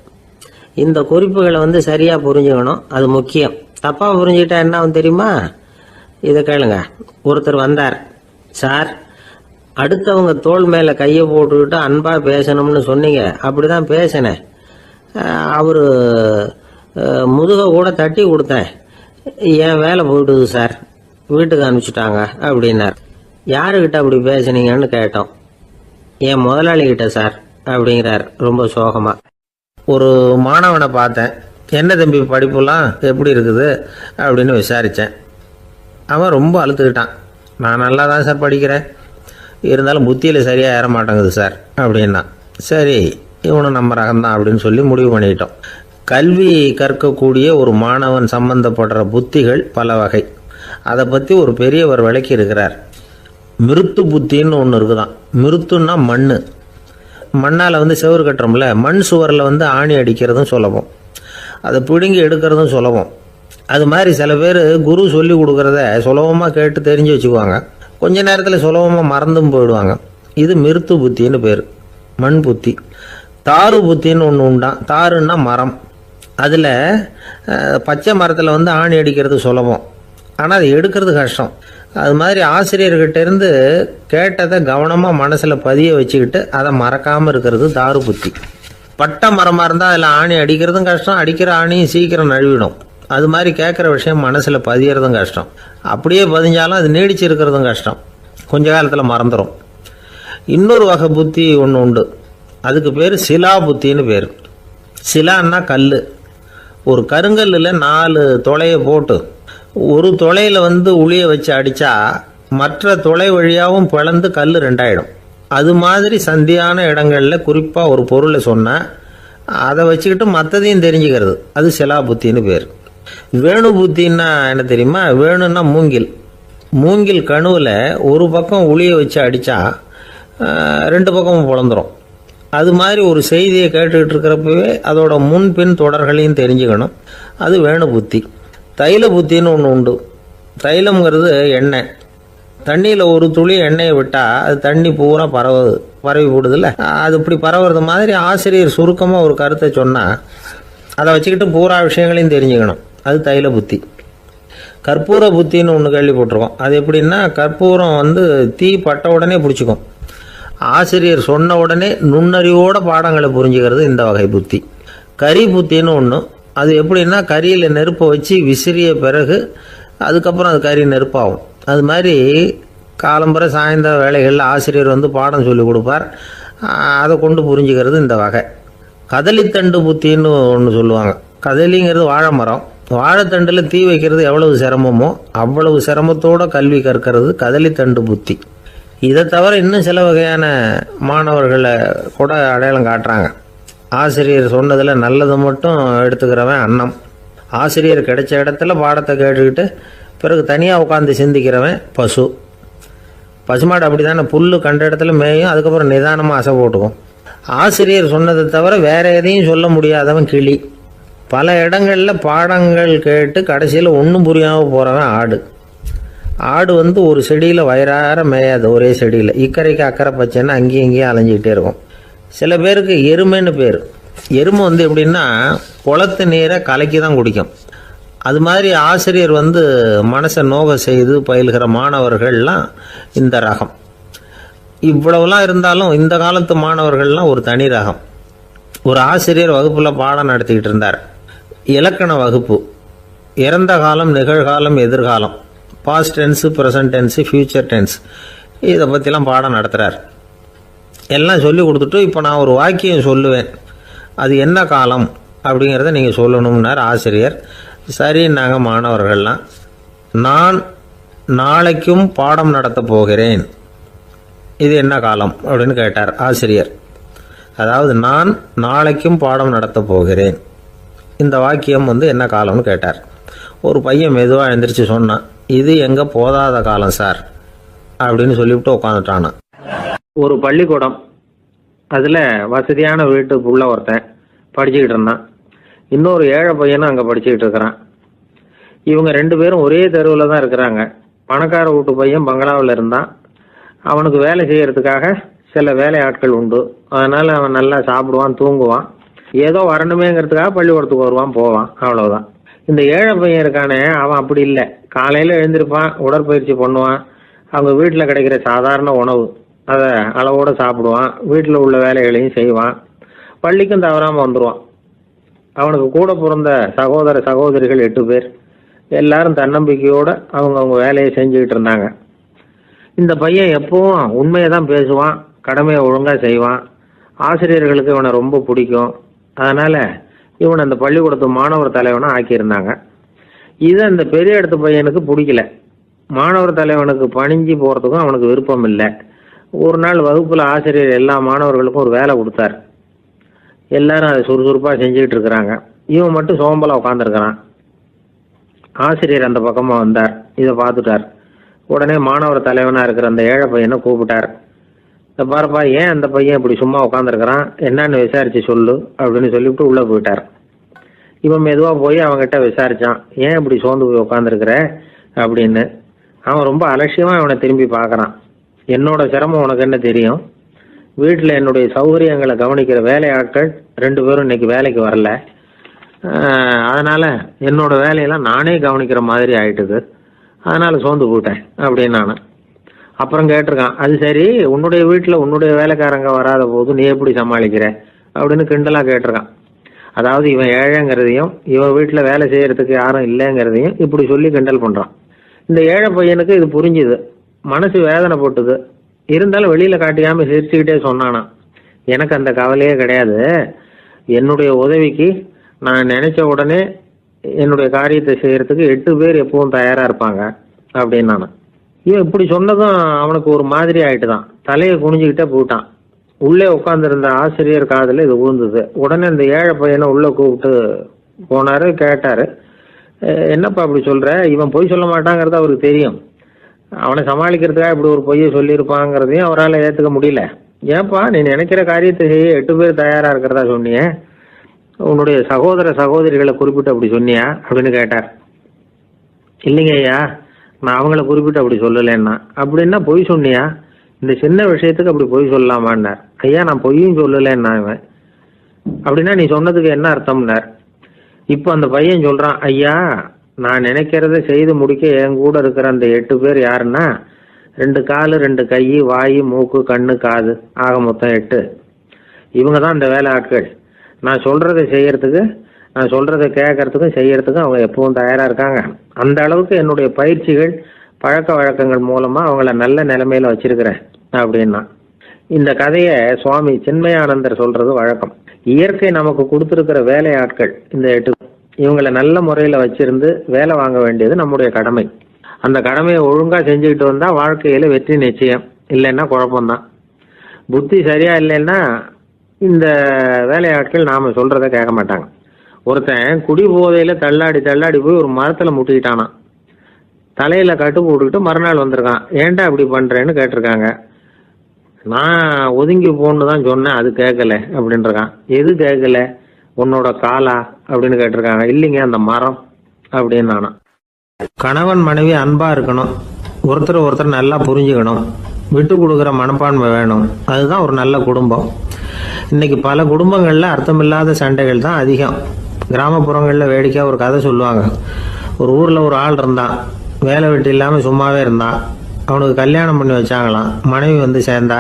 இந்த குறிப்புகளை சரியாக புரிஞ்சுக்கணும், அது முக்கியம். தப்பாக புரிஞ்சுக்கிட்டா என்ன ஆகும் தெரியுமா? இதை கேளுங்க. ஒருத்தர் வந்தார். சார், அடுத்தவங்க தோள் மேலே கையை போட்டுக்கிட்டு அன்பாக பேசணும்னு சொன்னீங்க. அப்படிதான் பேசினேன். அவர் முதுக கூட தட்டி கொடுத்தேன். என் வேலை போயிடுது சார், வீட்டுக்கு அனுப்பிச்சிட்டாங்க அப்படின்னார். யாருக்கிட்ட அப்படி பேசுனீங்கன்னு கேட்டோம். என் முதலாளிகிட்ட சார் அப்படிங்கிறார் ரொம்ப சோகமா. ஒரு மாணவனை பார்த்தேன். என்ன தம்பி படிப்புலாம் எப்படி இருக்குது அப்படின்னு விசாரித்தேன். அவன் ரொம்ப அழுத்துக்கிட்டான். நான் நல்லா தான் சார் படிக்கிறேன், இருந்தாலும் புத்தியில் சரியாக ஏற மாட்டேங்குது சார் அப்படின்னா. சரி, இவனும் நம்ம ரகம்தான் அப்படின்னு சொல்லி முடிவு பண்ணிட்டோம். கல்வி கற்கக்கூடிய ஒரு மாணவன் சம்பந்தப்படுற புத்திகள் பல வகை. அதை பற்றி ஒரு பெரியவர் விளக்கி இருக்கிறார். மிருத்து புத்தின்னு ஒன்று இருக்குதான். மிருத்துன்னா மண்ணால் செவுறு கட்டுறோம்ல, மண் சுவரில் ஆணி அடிக்கிறதும் சுலபம், அதை பிடுங்கி எடுக்கிறதும் சுலபம். அது மாதிரி சில பேர் குரு சொல்லி கொடுக்குறத சுலபமாக கேட்டு தெரிஞ்சு வச்சுக்குவாங்க, கொஞ்ச நேரத்தில் சுலபமாக மறந்தும் போயிடுவாங்க. இது மிருத்து புத்தின்னு பேர், மண் புத்தி. தாரு புத்தின்னு ஒன்று உண்டான். தாருன்னா மரம். அதில் பச்சை மரத்தில் ஆணி அடிக்கிறது சுலபம், ஆனால் அதை எடுக்கிறது கஷ்டம். அது மாதிரி ஆசிரியர்கிட்ட இருந்து கேட்டதை கவனமாக மனசில் பதிய வச்சுக்கிட்டு அதை மறக்காமல் இருக்கிறது தாரு புத்தி. பட்டை மரமாக இருந்தால் அதில் ஆணி அடிக்கிறதும் கஷ்டம், அடிக்கிற ஆணியும் சீக்கிரம் நழுவிடும். அது மாதிரி கேட்குற விஷயம் மனசில் பதியறதும் கஷ்டம். அப்படியே பதிஞ்சாலும் அது நீடிச்சு இருக்கிறதும் கஷ்டம், கொஞ்ச காலத்தில் மறந்துடும். இன்னொரு வகை புத்தி ஒன்று உண்டு. அதுக்கு பேர் சிலா புத்தின்னு பேர். சிலான்னா கல். ஒரு கருங்கல்லில் 4 துளையை போட்டு ஒரு துளையில் உளியை வச்சு அடித்தா மற்ற துளை வழியாகவும் பிளந்து கல் 2 ஆகிடும். அது மாதிரி சந்தியான இடங்களில் குறிப்பாக ஒரு பொருளை சொன்னால் அதை வச்சுக்கிட்டு மற்றதையும் தெரிஞ்சுக்கிறது, அது சிலா புத்தின்னு பேர். வேணு புத்தின்னா என்ன தெரியுமா? வேணுன்னா மூங்கில் கணுவில் ஒரு பக்கம் உளியை வச்சு அடித்தா 2 பக்கமும் பிளந்துடும். அது மாதிரி ஒரு செய்தியை கேட்டுக்கிட்டு இருக்கிறப்பவே அதோட முன்பின் தொடர்களையும் தெரிஞ்சுக்கணும், அது வேணு புத்தி. தைல புத்தின்னு ஒன்று உண்டு. தைலம்ங்கிறது எண்ணெய். தண்ணியில் ஒரு துளி எண்ணெயை விட்டால் அது தண்ணி பூரா பரவி போடுதில்ல, அது இப்படி பரவுறது மாதிரி ஆசிரியர் சுருக்கமாக ஒரு கருத்தை சொன்னால் அதை வச்சுக்கிட்டு பூரா விஷயங்களையும் தெரிஞ்சுக்கணும், அது தைல புத்தி. கற்பூர புத்தின்னு ஒன்று கேள்விப்பட்டிருக்கோம். அது எப்படின்னா, கற்பூரம் தீ பட்ட உடனே பிடிச்சிக்கும். ஆசிரியர் சொன்ன உடனே நுண்ணறிவோட பாடங்களை புரிஞ்சுக்கிறது இந்த வகை புத்தி. கரி புத்தின்னு ஒன்று. அது எப்படின்னா, கரியில் நெருப்பை வச்சு விசிறிய பிறகு அதுக்கப்புறம் அது கறி நெருப்பாகும். அது மாதிரி காலம்பரை சாயந்தர வேலைகளில் ஆசிரியர் பாடம் சொல்லி கொடுப்பார், அதை கொண்டு புரிஞ்சுக்கிறது இந்த வகை. கதலித்தண்டு புத்தின்னு ஒன்று சொல்லுவாங்க. கதலிங்கிறது வாழை மரம். வாழைத்தண்டில் தீ வைக்கிறது எவ்வளவு சிரமமோ அவ்வளவு சிரமத்தோடு கல்வி கற்கிறது கதலித்தண்டு புத்தி. இதை தவிர இன்னும் சில வகையான மாணவர்களை கூட அடையாளம் காட்டுறாங்க. ஆசிரியர் சொன்னதில் நல்லதை மட்டும் எடுத்துக்கிறவன் அன்னம். ஆசிரியர் கிடைச்ச இடத்துல பாடத்தை கேட்டுக்கிட்டு பிறகு தனியாக உட்காந்து சிந்திக்கிறவன் பசு. பசுமாடு அப்படி தானே, புல் கண்ட இடத்துல மேயும், அதுக்கப்புறம் நிதானமாக அசை போட்டுக்கும். ஆசிரியர் சொன்னதை தவிர வேற எதையும் சொல்ல முடியாதவன் கிளி. பல இடங்களில் பாடங்கள் கேட்டு கடைசியில் ஒன்றும் புரியாமல் போகிறவன் ஆடு. ஆடு ஒரு செடியில் வயிறார மேயாது, ஒரே செடியில் இக்கரைக்கு அக்கறை பச்சைன்னா அங்கேயும் இங்கேயும் அலைஞ்சிக்கிட்டே இருக்கும். சில பேருக்கு எருமைன்னு பேர். எருமை எப்படின்னா குளத்து நீரை கலக்கி தான் குடிக்கும். அது மாதிரி ஆசிரியர் மனசை நோக செய்து பயில்கிற மாணவர்கள்லாம் இந்த ரகம். இவ்வளவுலாம் இருந்தாலும் இந்த காலத்து மாணவர்கள்லாம் ஒரு தனி ரகம். ஒரு ஆசிரியர் வகுப்பில் பாடம் நடத்திக்கிட்டு இருந்தார். இலக்கண வகுப்பு. இறந்த காலம், நிகழ்காலம், எதிர்காலம், past tense, present tense, future tense, இதை பற்றிலாம் பாடம் நடத்துகிறார். எல்லாம் சொல்லி கொடுத்துட்டு இப்போ நான் ஒரு வாக்கியம் சொல்லுவேன், அது என்ன காலம் அப்படிங்கிறத நீங்கள் சொல்லணும்னார் ஆசிரியர். சரி, நாங்கள் மாணவர்கள்லாம், நான் நாளைக்கும் பாடம் நடத்தப் போகிறேன், இது என்ன காலம் அப்படின்னு கேட்டார் ஆசிரியர். அதாவது நான் நாளைக்கும் பாடம் நடத்தப் போகிறேன், இந்த வாக்கியம் என்ன காலம்னு கேட்டார். ஒரு பையன் மெதுவாக எழுந்திரிச்சு சொன்னான், இது எங்கே போதாத காலம் சார் அப்படின்னு சொல்லிவிட்டு உட்காந்துட்டானு. ஒரு பள்ளிக்கூடம், அதில் வசதியான வீட்டுக்குள்ள ஒருத்தன் படிச்சுக்கிட்டு இருந்தான். இன்னொரு ஏழை பையனும் அங்கே படிச்சுக்கிட்டு இருக்கிறான். இவங்க 2 பேரும் ஒரே தெருவில் தான் இருக்கிறாங்க. பணக்கார வீட்டு பையன் பங்களாவில் இருந்தான். அவனுக்கு வேலை செய்யறதுக்காக சில வேலை ஆட்கள் உண்டு. அதனால அவன் நல்லா சாப்பிடுவான், தூங்குவான். ஏதோ வரணுமேங்கிறதுக்காக பள்ளிக்கூடத்துக்கு வருவான், போவான், அவ்வளவுதான். இந்த ஏழை பையன் இருக்கானே, அவன் அப்படி இல்லை. காலையில் எழுந்திருப்பான், உடற்பயிற்சி பண்ணுவான், அவங்க வீட்டில் கிடைக்கிற சாதாரண உணவு அதை அளவோடு சாப்பிடுவான், வீட்டில் உள்ள வேலைகளையும் செய்வான், பள்ளிக்கும் தவறாமல் வந்துடுவான். அவனுக்கு கூட பிறந்த சகோதர சகோதரிகள் 8 பேர். எல்லாரும் தன்னம்பிக்கையோடு அவங்க வேலையை செஞ்சுக்கிட்டு இருந்தாங்க. இந்த பையன் எப்பவும் உண்மையை தான் பேசுவான், கடமையை ஒழுங்காக செய்வான். ஆசிரியர்களுக்கு இவனை ரொம்ப பிடிக்கும். அதனால் இவனை அந்த பள்ளிக்கூடத்து மாணவர் தலைவனாக ஆக்கியிருந்தாங்க. இது அந்த பெரிய இடத்து பையனுக்கு பிடிக்கல. மாணவர் தலைவனுக்கு பணிஞ்சு போகிறதுக்கும் அவனுக்கு விருப்பம் இல்லை. ஒரு நாள் வகுப்பில் ஆசிரியர் எல்லா மாணவர்களுக்கும் ஒரு வேலை கொடுத்தார். எல்லாரும் அதை சுறுசுறுப்பாக செஞ்சுக்கிட்டு இருக்கிறாங்க. இவன் மட்டும் சோம்பலாக உட்காந்துருக்கிறான். ஆசிரியர் அந்த பக்கமாக வந்தார், இதை பார்த்துட்டார். உடனே மாணவர் தலைவனாக இருக்கிற அந்த ஏழை பையனை கூப்பிட்டார். இந்த பாருப்பா, ஏன் அந்த பையன் இப்படி சும்மா உட்காந்துருக்கிறான், என்னன்னு விசாரிச்சு சொல்லு அப்படின்னு சொல்லிவிட்டு உள்ளே போயிட்டார். இவன் மெதுவாக போய் அவன்கிட்ட விசாரிச்சான், ஏன் இப்படி சோர்ந்து போய் உட்காந்துருக்கிற அப்படின்னு. அவன் ரொம்ப அலட்சியமாக இவனை திரும்பி பார்க்குறான். என்னோட சிரமம் உனக்கு என்ன தெரியும்? வீட்டில் என்னுடைய சௌகரியங்களை கவனிக்கிற வேலையாட்கள் 2 பேரும் இன்னைக்கு வேலைக்கு வரல. அதனால் என்னோட வேலையெல்லாம் நானே கவனிக்கிற மாதிரி ஆயிட்டுது. அதனால் சோர்ந்து போயிட்டேன் அப்படின்னு நான். அப்புறம் கேட்டிருக்கான், அது சரி, உன்னுடைய வீட்டில் உன்னுடைய வேலைக்காரங்க வராத போது நீ எப்படி சமாளிக்கிற அப்படின்னு கிண்டலாக கேட்டிருக்கான். அதாவது இவன் ஏழைங்கிறதையும் இவன் வீட்டில் வேலை செய்யறதுக்கு யாரும் இல்லைங்கிறதையும் இப்படி சொல்லி கிண்டல் பண்ணுறான். இந்த ஏழை பையனுக்கு இது புரிஞ்சுது. மனசு வேதனை போட்டுது. இருந்தாலும் வெளியில் காட்டியாமல் சிரிச்சுக்கிட்டே சொன்னானா, எனக்கு அந்த கவலையே கிடையாது. என்னுடைய உதவிக்கு நான் நினைச்ச உடனே என்னுடைய காரியத்தை செய்யறதுக்கு 8 பேர் எப்பவும் தயாராக இருப்பாங்க அப்படின்னு நான். இவன் இப்படி சொன்னதும் அவனுக்கு ஒரு மாதிரி ஆயிட்டு தான். தலையை குனிஞ்சுக்கிட்டே போயிட்டான். உள்ளே உட்காந்துருந்த ஆசிரியர் காதில் இது விழுந்தது. உடனே இந்த ஏழை பையனை உள்ளே கூப்பிட்டு போனாரு, கேட்டாரு, என்னப்பா அப்படி சொல்ற? இவன் பொய் சொல்ல மாட்டாங்கிறது அவருக்கு தெரியும். அவனை சமாளிக்கிறதுக்காக இப்படி ஒரு பொய்யை சொல்லியிருப்பாங்கிறதையும் அவரால் ஏற்றுக்க முடியல. ஏன்பா, நீ நினைக்கிற காரியத்தை செய்ய 8 பேர் தயாராக இருக்கிறதா சொன்னியே, உன்னுடைய சகோதர சகோதரிகளை குறிப்பிட்டு அப்படி சொன்னியா அப்படின்னு கேட்டார். இல்லைங்க ஐயா, நான் அவங்கள குறிப்பிட்டு அப்படி சொல்லலைன்னா. அப்படின்னா பொய் சொன்னியா? இந்த சின்ன விஷயத்துக்கு அப்படி பொய் சொல்லலாமான்னார். ஐயா, நான் பொய்யும் சொல்லலைன்னா. இவன் அப்படின்னா நீ சொன்னதுக்கு என்ன அர்த்தம்னார். இப்போ அந்த பையன் சொல்றான், ஐயா, நான் நினைக்கிறத செய்து முடிக்க என் கூட இருக்கிற அந்த 8 பேர் யாருன்னா 2 காலு, 2 கை, வாய், மூக்கு, கண்ணு, காது, ஆக மொத்தம் 8. இவங்க தான் இந்த வேலை ஆட்கள். நான் சொல்றதை செய்யறதுக்கு, நான் சொல்றதை கேட்கறதுக்கும் செய்யறதுக்கும் அவங்க எப்பவும் தயாரா இருக்காங்க. அந்த அளவுக்கு என்னுடைய பயிற்சிகள், பழக்க வழக்கங்கள் மூலமா அவங்கள நல்ல நிலைமையில வச்சிருக்கிறேன் அப்படின்னா. இந்த கதையை சுவாமி சின்மயானந்தர் சொல்றது வழக்கம். இயற்கை நமக்கு கொடுத்துருக்கிற வேலையாட்கள் இந்த 8. இவங்களை நல்ல முறையில வச்சிருந்து வேலை வாங்க வேண்டியது நம்முடைய கடமை. அந்த கடமையை ஒழுங்கா செஞ்சுக்கிட்டு வந்தா வாழ்க்கையில வெற்றி நிச்சயம். இல்லைன்னா குழப்பம்தான். புத்தி சரியா இல்லைன்னா இந்த வேலையாட்கள் நாம சொல்றத கேட்க மாட்டாங்க. ஒருத்தன் குடி போதையில தள்ளாடி தள்ளாடி போய் ஒரு மரத்துல முட்டிக்கிட்டானான். தலையில கட்டு போட்டுக்கிட்டு மறுநாள் வந்திருக்கான். ஏன்டா இப்படி பண்றேன்னு கேட்டிருக்காங்க. நான் ஒதுங்கி போன்னு தான் சொன்னேன், அது கேட்கல அப்படின்றான். எது கேட்கல? உன்னோட காலா அப்படின்னு கேட்டிருக்காங்க. இல்லைங்க, அந்த மரம் அப்படின்னு நானா. கணவன் மனைவி அன்பா இருக்கணும், ஒருத்தர் நல்லா புரிஞ்சுக்கணும், விட்டு கொடுக்குற மனப்பான்மை வேணும். அதுதான் ஒரு நல்ல குடும்பம். இன்னைக்கு பல குடும்பங்கள்ல அர்த்தமில்லாத சண்டைகள் தான் அதிகம். கிராமப்புறங்களில் வேடிக்கையாக ஒரு கதை சொல்லுவாங்க. ஒரு ஊரில் ஒரு ஆள் இருந்தான். வேலை வெட்டி இல்லாமல் சும்மாவே இருந்தான். அவனுக்கு கல்யாணம் பண்ணி வச்சாங்களாம். மனைவி வந்து சேர்ந்தா.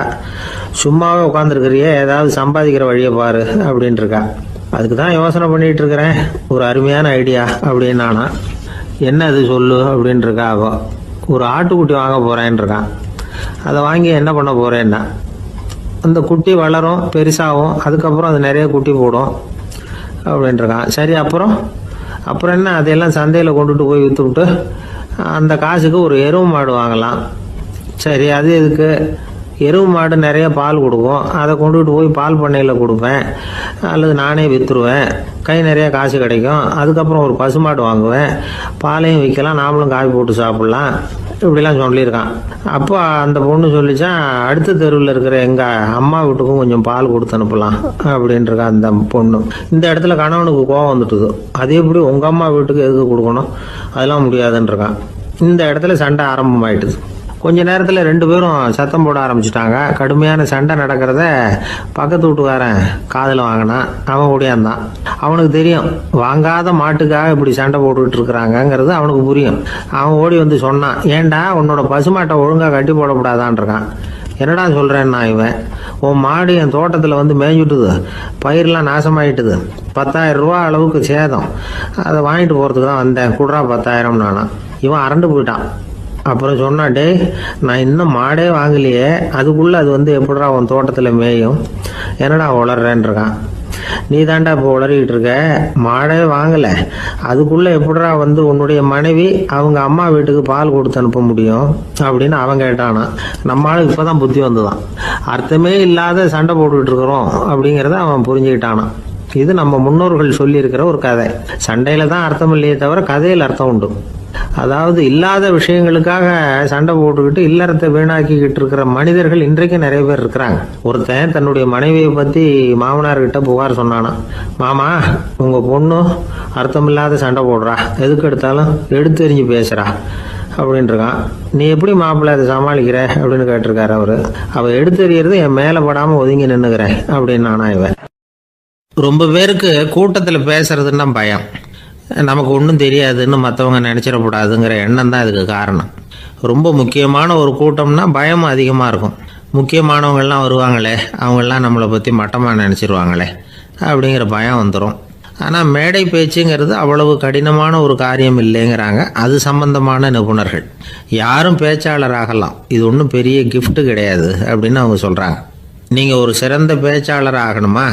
சும்மாவே உட்காந்துருக்கிறியே, ஏதாவது சம்பாதிக்கிற வழியை பாரு அப்படின்ட்டு இருக்கா. அதுக்கு தான் யோசனை பண்ணிட்டு இருக்கிறேன், ஒரு அருமையான ஐடியா அப்படின்னு நானா. என்ன அது சொல்லு அப்படின்ட்டு இருக்கா. அவ ஒரு ஆட்டுக்குட்டி வாங்க போறேன்னு இருக்கான். அதை வாங்கி என்ன பண்ண போறேன்னா, அந்த குட்டி வளரும், பெருசாகும், அதுக்கப்புறம் அது நிறைய குட்டி போடும் அப்படின்ட்டு இருக்கான். சரி, அப்புறம் என்ன, அதையெல்லாம் சந்தையில் கொண்டுட்டு போய் விற்றுவிட்டு அந்த காசுக்கு ஒரு எருவு மாடு வாங்கலாம். சரி, அது எதுக்கு? எருவு மாடு நிறைய பால் கொடுக்கும், அதை கொண்டுகிட்டு போய் பால் பண்ணையில் கொடுப்பேன், அல்லது நானே விற்றுருவேன், கை நிறைய காசு கிடைக்கும். அதுக்கப்புறம் ஒரு பசுமாடு வாங்குவேன், பாலையும் விற்கலாம், நாமளும் காய் போட்டு சாப்பிட்லாம், இப்படிலாம் சொல்லியிருக்கான். அப்போ அந்த பொண்ணு சொல்லிச்சான், அடுத்த தெருவில் இருக்கிற எங்கள் அம்மா வீட்டுக்கும் கொஞ்சம் பால் கொடுத்து அனுப்பலாம் அப்படின்ட்டுருக்கா அந்த பொண்ணு. இந்த இடத்துல கணவனுக்கு கோவம் வந்துட்டுது. அது எப்படி உங்கள் அம்மா வீட்டுக்கு எதுக்கு கொடுக்கணும், அதெல்லாம் முடியாதுன்றிருக்கான். இந்த இடத்துல சண்டை ஆரம்பமாயிட்டுது. கொஞ்ச நேரத்தில் 2 பேரும் சத்தம் போட ஆரம்பிச்சிட்டாங்க. கடுமையான சண்டை நடக்கிறத பக்கத்து வீட்டுக்காரன் காதில் வாங்கினான். அவன் ஓடியாந்தான். அவனுக்கு தெரியும், வாங்காத மாட்டுக்காக இப்படி சண்டை போட்டுக்கிட்டு இருக்கிறாங்கங்கிறது அவனுக்கு புரியும். அவன் ஓடி வந்து சொன்னான், ஏண்டா உன்னோட பசுமாட்டை ஒழுங்காக கட்டி போடக்கூடாதான்னு இருக்கான். என்னடா சொல்கிறேன்னா இவன், உன் மாடு என் தோட்டத்தில் வந்து மேய்ஞ்சுட்டுது, பயிரெலாம் நாசமாயிட்டுது, 10,000 ரூபா அளவுக்கு சேதம், அதை வாங்கிட்டு போகிறதுக்கு தான் வந்தேன், குடுறா 10,000 நானா. இவன் அரண்டு போயிட்டான். அப்புறம் சொன்னான், டே நான் இன்னும் மாடே வாங்கலையே, அதுக்குள்ளே அது வந்து எப்படிடா உன் தோட்டத்தில் மேயும், என்னடா உளறேன்ருக்கான். நீ தாண்டா இப்போ உளறிக்கிட்டு இருக்க, மாடே வாங்கலை, அதுக்குள்ளே எப்படிடா வந்து உன்னுடைய மனைவி அவங்க அம்மா வீட்டுக்கு பால் கொடுத்து அனுப்ப முடியும் அப்படின்னு அவன் கேட்டானா. நம்மளால இப்போ தான் புத்தி வந்துதான், அர்த்தமே இல்லாத சண்டை போட்டுக்கிட்டு இருக்கிறோம் அப்படிங்கிறத அவன் புரிஞ்சுக்கிட்டானான். இது நம்ம முன்னோர்கள் சொல்லியிருக்கிற ஒரு கதை. சண்டையில் தான் அர்த்தம் இல்லையே தவிர கதையில் அர்த்தம் உண்டு. அதாவது இல்லாத விஷயங்களுக்காக சண்டை போட்டுக்கிட்டு இல்லறத்தை வீணாக்கிக்கிட்டு இருக்கிற மனிதர்கள் இன்றைக்கு நிறைய பேர் இருக்கிறாங்க. ஒருத்தன் தன்னுடைய மனைவியை பற்றி மாமனார்கிட்ட புகார் சொன்னானா, மாமா உங்கள் பொண்ணு அர்த்தமில்லாத சண்டை போடுறா, எதுக்கு எடுத்தாலும் எடுத்தெறிஞ்சு பேசுகிறா அப்படின்ட்டுருக்கான். நீ எப்படி மாப்பிள்ளை அதை சமாளிக்கிற அப்படின்னு கேட்டிருக்காரு அவரு. அவள் எடுத்தெறியறது என் மேலே படாமல் ஒதுங்கி நின்றுக்கிறேன் அப்படின்னு நானா இவன். ரொம்ப பேருக்கு கூட்டத்தில் பேசுறதுன்னா பயம். நமக்கு ஒன்றும் தெரியாதுன்னு மற்றவங்க நினச்சிடக்கூடாதுங்கிற எண்ணம் தான் இதுக்கு காரணம். ரொம்ப முக்கியமான ஒரு கூட்டம்னா பயம் அதிகமாக இருக்கும். முக்கியமானவங்கள்லாம் வருவாங்களே, அவங்களாம் நம்மளை பற்றி மட்டமாக நினச்சிருவாங்களே அப்படிங்கிற பயம் வந்துடும். ஆனால் மேடை பேச்சுங்கிறது அவ்வளவு கடினமான ஒரு காரியம் இல்லைங்கிறாங்க அது சம்பந்தமான நிபுணர்கள். யாரும் பேச்சாளர் ஆகலாம், இது ஒன்றும் பெரிய கிஃப்ட்டு கிடையாது அப்படின்னு அவங்க சொல்கிறாங்க. நீங்கள் ஒரு சிறந்த பேச்சாளர் ஆகணுமா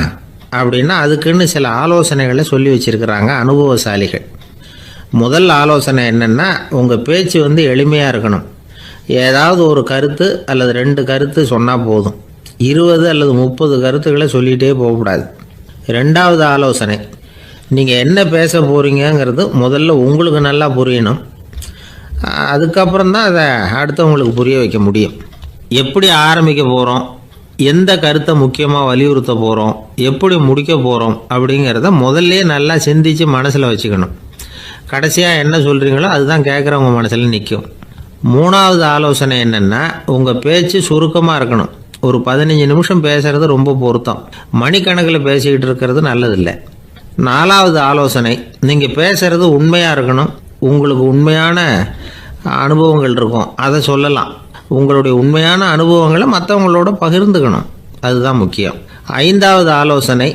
அப்படின்னா அதுக்குன்னு சில ஆலோசனைகளை சொல்லி வச்சிருக்கிறாங்க அனுபவசாலிகள். முதல் ஆலோசனை என்னென்னா, உங்கள் பேச்சு வந்து எளிமையாக இருக்கணும். ஏதாவது ஒரு கருத்து அல்லது 2 கருத்து சொன்னால் போதும், 20 அல்லது 30 கருத்துக்களை சொல்லிகிட்டே போகக்கூடாது. 2வது ஆலோசனை, நீங்கள் என்ன பேச போகிறீங்கிறது முதல்ல உங்களுக்கு நல்லா புரியணும். அதுக்கப்புறம் தான் அதை அடுத்தவங்களுக்கு புரிய வைக்க முடியும். எப்படி ஆரம்பிக்க போகிறோம், எந்த கருத்தை முக்கியமாக வலியுறுத்த போகிறோம், எப்படி முடிக்க போகிறோம் அப்படிங்கிறத முதல்ல நல்லா சிந்திச்சு மனசில் வச்சுக்கணும். கடைசியாக என்ன சொல்கிறீங்களோ அதுதான் கேட்குறவங்க மனசில் நிற்கும். 3வது ஆலோசனை என்னென்னா, உங்கள் பேச்சு சுருக்கமாக இருக்கணும். ஒரு 15 நிமிஷம் பேசுகிறது ரொம்ப பொருத்தம், மணிக்கணக்கில் பேசிக்கிட்டு இருக்கிறது நல்லதில்லை. 4வது ஆலோசனை, நீங்கள் பேசுகிறது உண்மையாக இருக்கணும். உங்களுக்கு உண்மையான அனுபவங்கள் இருக்கும், அதை சொல்லலாம். உங்களுடைய உண்மையான அனுபவங்களை மற்றவங்களோட பகிர்ந்துக்கணும், அதுதான் முக்கியம். 5வது ஆலோசனை,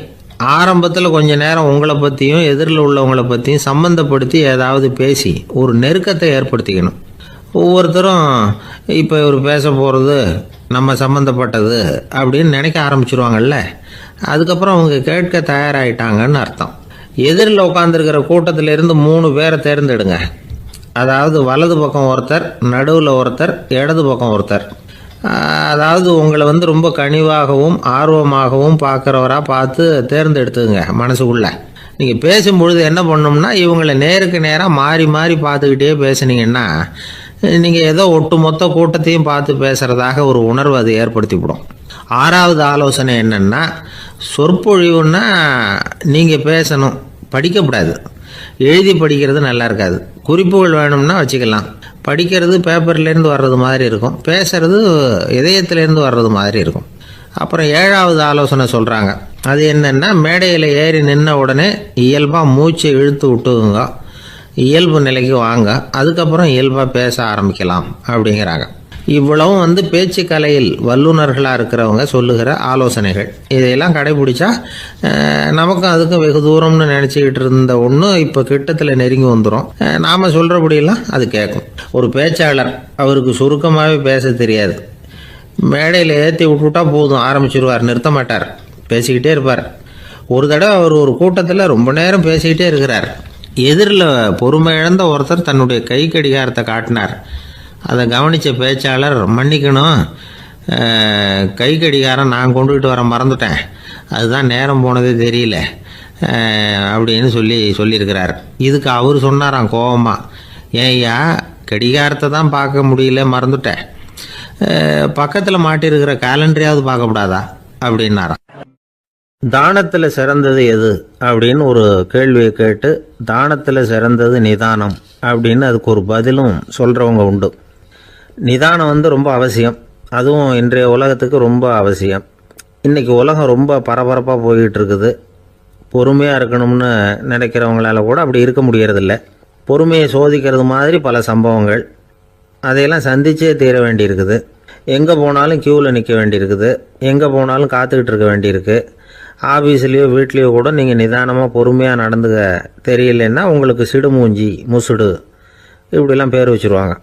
ஆரம்பத்தில் கொஞ்ச நேரம் உங்களை பற்றியும் எதிரில் உள்ளவங்களை பற்றியும் சம்மந்தப்படுத்தி ஏதாவது பேசி ஒரு நெருக்கத்தை ஏற்படுத்திக்கணும். ஒவ்வொருத்தரும் இப்போ இவர் பேச போகிறது நம்ம சம்மந்தப்பட்டது அப்படின்னு நினைக்க ஆரம்பிச்சிருவாங்கல்ல, அதுக்கப்புறம் அவங்க கேட்க தயாராகிட்டாங்கன்னு அர்த்தம். எதிரில் உட்காந்துருக்கிற கூட்டத்திலிருந்து 3 பேரை தேர்ந்தெடுங்க. அதாவது வலது பக்கம் ஒருத்தர், நடுவில் ஒருத்தர், இடது பக்கம் ஒருத்தர். அதாவது உங்களை வந்து ரொம்ப கனிவாகவும் ஆர்வமாகவும் பார்க்குறவராக பார்த்து தேர்ந்தெடுத்துங்க மனசுக்குள்ளே. நீங்கள் பேசும்பொழுது என்ன பண்ணணும்னா, இவங்களை நேருக்கு நேராக மாறி மாறி பார்த்துக்கிட்டே பேசுனீங்கன்னா நீங்கள் ஏதோ ஒட்டு மொத்த கூட்டத்தையும் பார்த்து பேசுகிறதாக ஒரு உணர்வு அது ஏற்படுத்திவிடும். 6வது ஆலோசனை என்னென்னா, சொற்பொழிவுன்னா நீங்கள் பேசணும், படிக்கக்கூடாது. எழுதி படிக்கிறது நல்லா இருக்காது. குறிப்புகள் வேணும்னா வச்சுக்கலாம். படிக்கிறது பேப்பர்லேருந்து வர்றது மாதிரி இருக்கும், பேசுறது இதயத்திலேருந்து வர்றது மாதிரி இருக்கும். அப்புறம் 7வது ஆலோசனை சொல்கிறாங்க, அது என்னென்னா, மேடையில் ஏறி நின்ன உடனே இயல்பாக மூச்சை இழுத்து விட்டுங்க, இயல்பு நிலைக்கு வாங்க, அதுக்கப்புறம் இயல்பாக பேச ஆரம்பிக்கலாம் அப்படிங்கிறாங்க. இவ்வளவும் வந்து பேச்சு கலையில் வல்லுநர்களாக இருக்கிறவங்க சொல்லுகிற ஆலோசனைகள். இதையெல்லாம் கடைபிடிச்சா நமக்கும் அதுக்கும் வெகு தூரம்னு நினச்சிக்கிட்டு இருந்த ஒன்று இப்போ கிட்டத்தில் நெருங்கி வந்துடும். நாம் சொல்கிறபடியெல்லாம் அது கேட்கும். ஒரு பேச்சாளர், அவருக்கு சுருக்கமாகவே பேச தெரியாது. மேடையில் ஏற்றி விட்டுவிட்டா போதும், ஆரம்பிச்சிருவார், நிறுத்த மாட்டார், பேசிக்கிட்டே இருப்பார். ஒரு தடவை அவர் ஒரு கூட்டத்தில் ரொம்ப நேரம் பேசிக்கிட்டே இருக்கிறார். எதிரில் பொறுமை இழந்த ஒருத்தர் தன்னுடைய கை கடிகாரத்தை காட்டினார். அதை கவனித்த பேச்சாளர், மன்னிக்கணும், கை கடிகாரம் நான் கொண்டுகிட்டு வர மறந்துட்டேன், அதுதான் நேரம் போனதே தெரியல அப்படின்னு சொல்லியிருக்கிறார். இதுக்கு அவர் சொன்னாராம் கோபமா, ஏய்யா கடிகாரத்தை தான் பார்க்க முடியல மறந்துட்டேன், பக்கத்தில் மாட்டியிருக்கிற கேலண்டரையாவது பார்க்கக்கூடாதா அப்படின்னாராம். தானத்தில் சிறந்தது எது அப்படின்னு ஒரு கேள்வியை கேட்டு தானத்தில் சிறந்தது நிதானம் அப்படின்னு அதுக்கு ஒரு பதிலும் சொல்கிறவங்க உண்டு. நிதானம் ரொம்ப அவசியம், அதுவும் இன்றைய உலகத்துக்கு ரொம்ப அவசியம். இன்றைக்கி உலகம் ரொம்ப பரபரப்பாக போய்கிட்டு இருக்குது. பொறுமையாக இருக்கணும்னு நினைக்கிறவங்களால கூட அப்படி இருக்க முடியறதில்ல. பொறுமையை சோதிக்கிறது மாதிரி பல சம்பவங்கள், அதையெல்லாம் சந்திச்சே தீர வேண்டியிருக்குது. எங்கே போனாலும் க்யூவில் நிற்க வேண்டியிருக்குது, எங்கே போனாலும் காத்துக்கிட்டு இருக்க வேண்டியிருக்கு. ஆஃபீஸ்லேயோ வீட்லேயோ கூட நீங்கள் நிதானமாக பொறுமையாக நடந்துக்க தெரியலன்னா உங்களுக்கு சிடுமூஞ்சி முசுடு இப்படிலாம் பேர் வச்சுருவாங்க.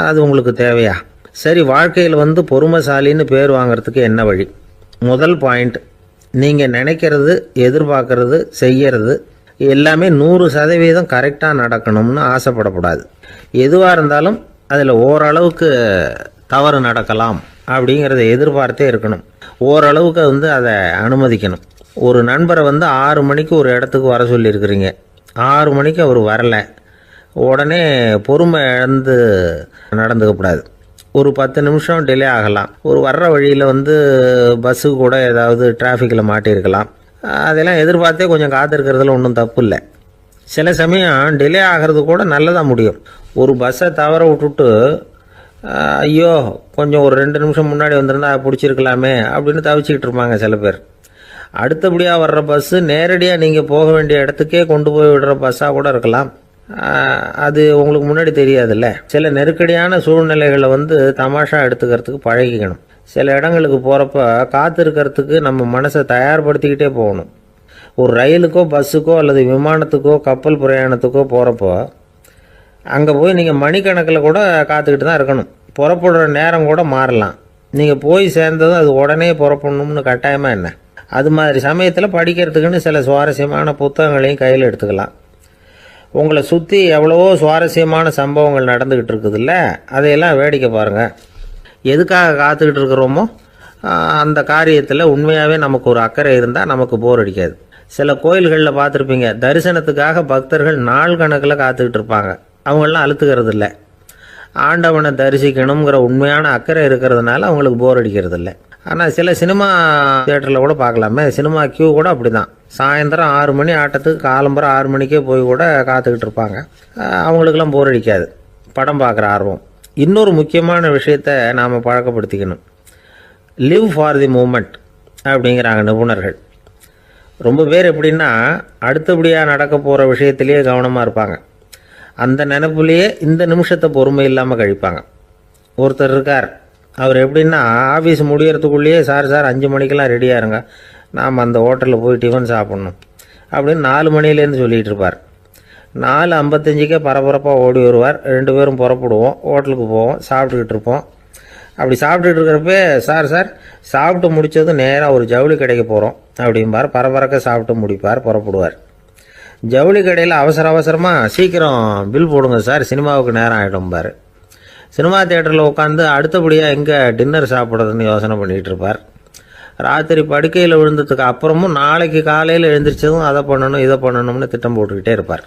அது உங்களுக்கு தேவையா? சரி, வாழ்க்கையில் பொறுமைசாலின்னு பேர் வாங்கிறதுக்கு என்ன வழி? முதல் பாயிண்ட், நீங்கள் நினைக்கிறது, எதிர்பார்க்கறது, செய்கிறது எல்லாமே 100% கரெக்டாக நடக்கணும்னு ஆசைப்படக்கூடாது. எதுவாக இருந்தாலும் அதில் ஓரளவுக்கு தவறு நடக்கலாம் அப்படிங்கிறத எதிர்பார்த்தே இருக்கணும். ஓரளவுக்கு அதை அனுமதிக்கணும். ஒரு நண்பரை 6 மணிக்கு ஒரு இடத்துக்கு வர சொல்லியிருக்கிறீங்க, 6 மணிக்கு அவர் வரலை, உடனே பொறுமை இழந்து நடந்துக்கக்கூடாது. ஒரு 10 நிமிஷம் டிலே ஆகலாம். ஒரு வர்ற வழியில் பஸ்ஸு கூட ஏதாவது டிராஃபிக்கில் மாட்டியிருக்கலாம். அதெல்லாம் எதிர்பார்த்தே கொஞ்சம் காத்திருக்கிறதுல ஒன்றும் தப்பு இல்லை. சில சமயம் டிலே ஆகிறது கூட நல்லதாக முடியும். ஒரு பஸ்ஸை தவற விட்டுட்டு ஐயோ கொஞ்சம் ஒரு 2 நிமிஷம் முன்னாடி வந்திருந்தா பிடிச்சிருக்கலாமே அப்படின்னு தவிச்சிக்கிட்டு இருப்பாங்க சில பேர். அடுத்தபடியாக வர்ற பஸ்ஸு நேரடியாக நீங்கள் போக வேண்டிய இடத்துக்கே கொண்டு போய் விடுற பஸ்ஸாக கூட இருக்கலாம். அது உங்களுக்கு முன்னாடி தெரியாதுல்ல. சில நெருக்கடியான சூழ்நிலைகளை தமாஷா எடுத்துக்கிறதுக்கு பழகிக்கணும். சில இடங்களுக்கு போகிறப்ப காத்திருக்கிறதுக்கு நம்ம மனசை தயார்படுத்திக்கிட்டே போகணும். ஒரு ரயிலுக்கோ பஸ்ஸுக்கோ அல்லது விமானத்துக்கோ கப்பல் பிரயாணத்துக்கோ போகிறப்போ அங்கே போய் நீங்கள் மணிக்கணக்கில் கூட காத்துக்கிட்டு தான் இருக்கணும். புறப்படுற நேரம் கூட மாறலாம். நீங்கள் போய் சேர்ந்ததும் அது உடனே புறப்படணும்னு கட்டாயமாக என்ன? அது மாதிரி சமயத்தில் படிக்கிறதுக்குன்னு சில சுவாரஸ்யமான புத்தகங்களையும் கையில் எடுத்துக்கலாம். உங்களை சுற்றி எவ்வளவோ சுவாரஸ்யமான சம்பவங்கள் நடந்துக்கிட்டு இருக்குதுல்ல, அதையெல்லாம் வேடிக்கை பாருங்கள். எதுக்காக காத்துக்கிட்டு இருக்கிறோமோ அந்த காரியத்தில் உண்மையாகவே நமக்கு ஒரு அக்கறை இருந்தால் நமக்கு போர் அடிக்காது. சில கோயில்களில் பார்த்துருப்பீங்க, தரிசனத்துக்காக பக்தர்கள் நாள் கணக்கில் காத்துக்கிட்டு இருப்பாங்க. அவங்களெலாம் அழுத்துக்கிறது இல்லை. ஆண்டவனை தரிசிக்கணுங்கிற உண்மையான அக்கறை இருக்கிறதுனால அவங்களுக்கு போர் அடிக்கிறது இல்லை. ஆனால் சில சினிமா தியேட்டரில் கூட பார்க்கலாமே, சினிமா கியூ கூட அப்படி தான். சாயந்தரம் 6 மணி ஆட்டத்துக்கு காலம்பரம் 6 மணிக்கே போய் கூட காத்துக்கிட்டு இருப்பாங்க. அவங்களுக்கெல்லாம் போர் அடிக்காது, படம் பார்க்குற ஆர்வம். இன்னொரு முக்கியமான விஷயத்தை நாம் பழக்கப்படுத்திக்கணும். லிவ் ஃபார் தி மூமெண்ட் அப்படிங்கிறாங்க நிபுணர்கள். ரொம்ப பேர் எப்படின்னா அடுத்தபடியாக நடக்க போகிற விஷயத்திலேயே கவனமாக இருப்பாங்க. அந்த நினைப்புலேயே இந்த நிமிஷத்தை பொறுமை இல்லாமல் கழிப்பாங்க. ஒருத்தர் இருக்கார், அவர் எப்படின்னா ஆஃபீஸ் முடியறதுக்குள்ளேயே சார் 5 மணிக்கெல்லாம் ரெடியாக இருங்க, நாம் அந்த ஹோட்டலில் போய் டிஃபன் சாப்பிட்ணும் அப்படின்னு 4 மணிலேருந்து சொல்லிகிட்டு இருப்பார். 4:55 பரபரப்பாக ஓடி வருவார். 2 பேரும் புறப்படுவோம், ஹோட்டலுக்கு போவோம், சாப்பிட்டுக்கிட்டு இருப்போம். அப்படி சாப்பிட்டுட்டு இருக்கிறப்ப சார் சாப்பிட்டு முடித்ததும் நேராக ஒரு ஜவுளி கடைக்கு போகிறோம் அப்படிம்பார். பரபரக்க சாப்பிட்டு முடிப்பார், புறப்படுவார். ஜவுளி கடையில் அவசரமாக சீக்கிரம் பில் போடுங்க சார், சினிமாவுக்கு நேரம் ஆகிடும்பார். சினிமா தியேட்டரில் உட்காந்து அடுத்தபடியாக எங்கே டின்னர் சாப்பிட்றதுன்னு யோசனை பண்ணிகிட்டு இருப்பார். ராத்திரி படுக்கையில் விழுந்ததுக்கு அப்புறமும் நாளைக்கு காலையில் எழுந்திரிச்சதும் அதை பண்ணணும் இதை பண்ணணும்னு திட்டம் போட்டுக்கிட்டே இருப்பார்.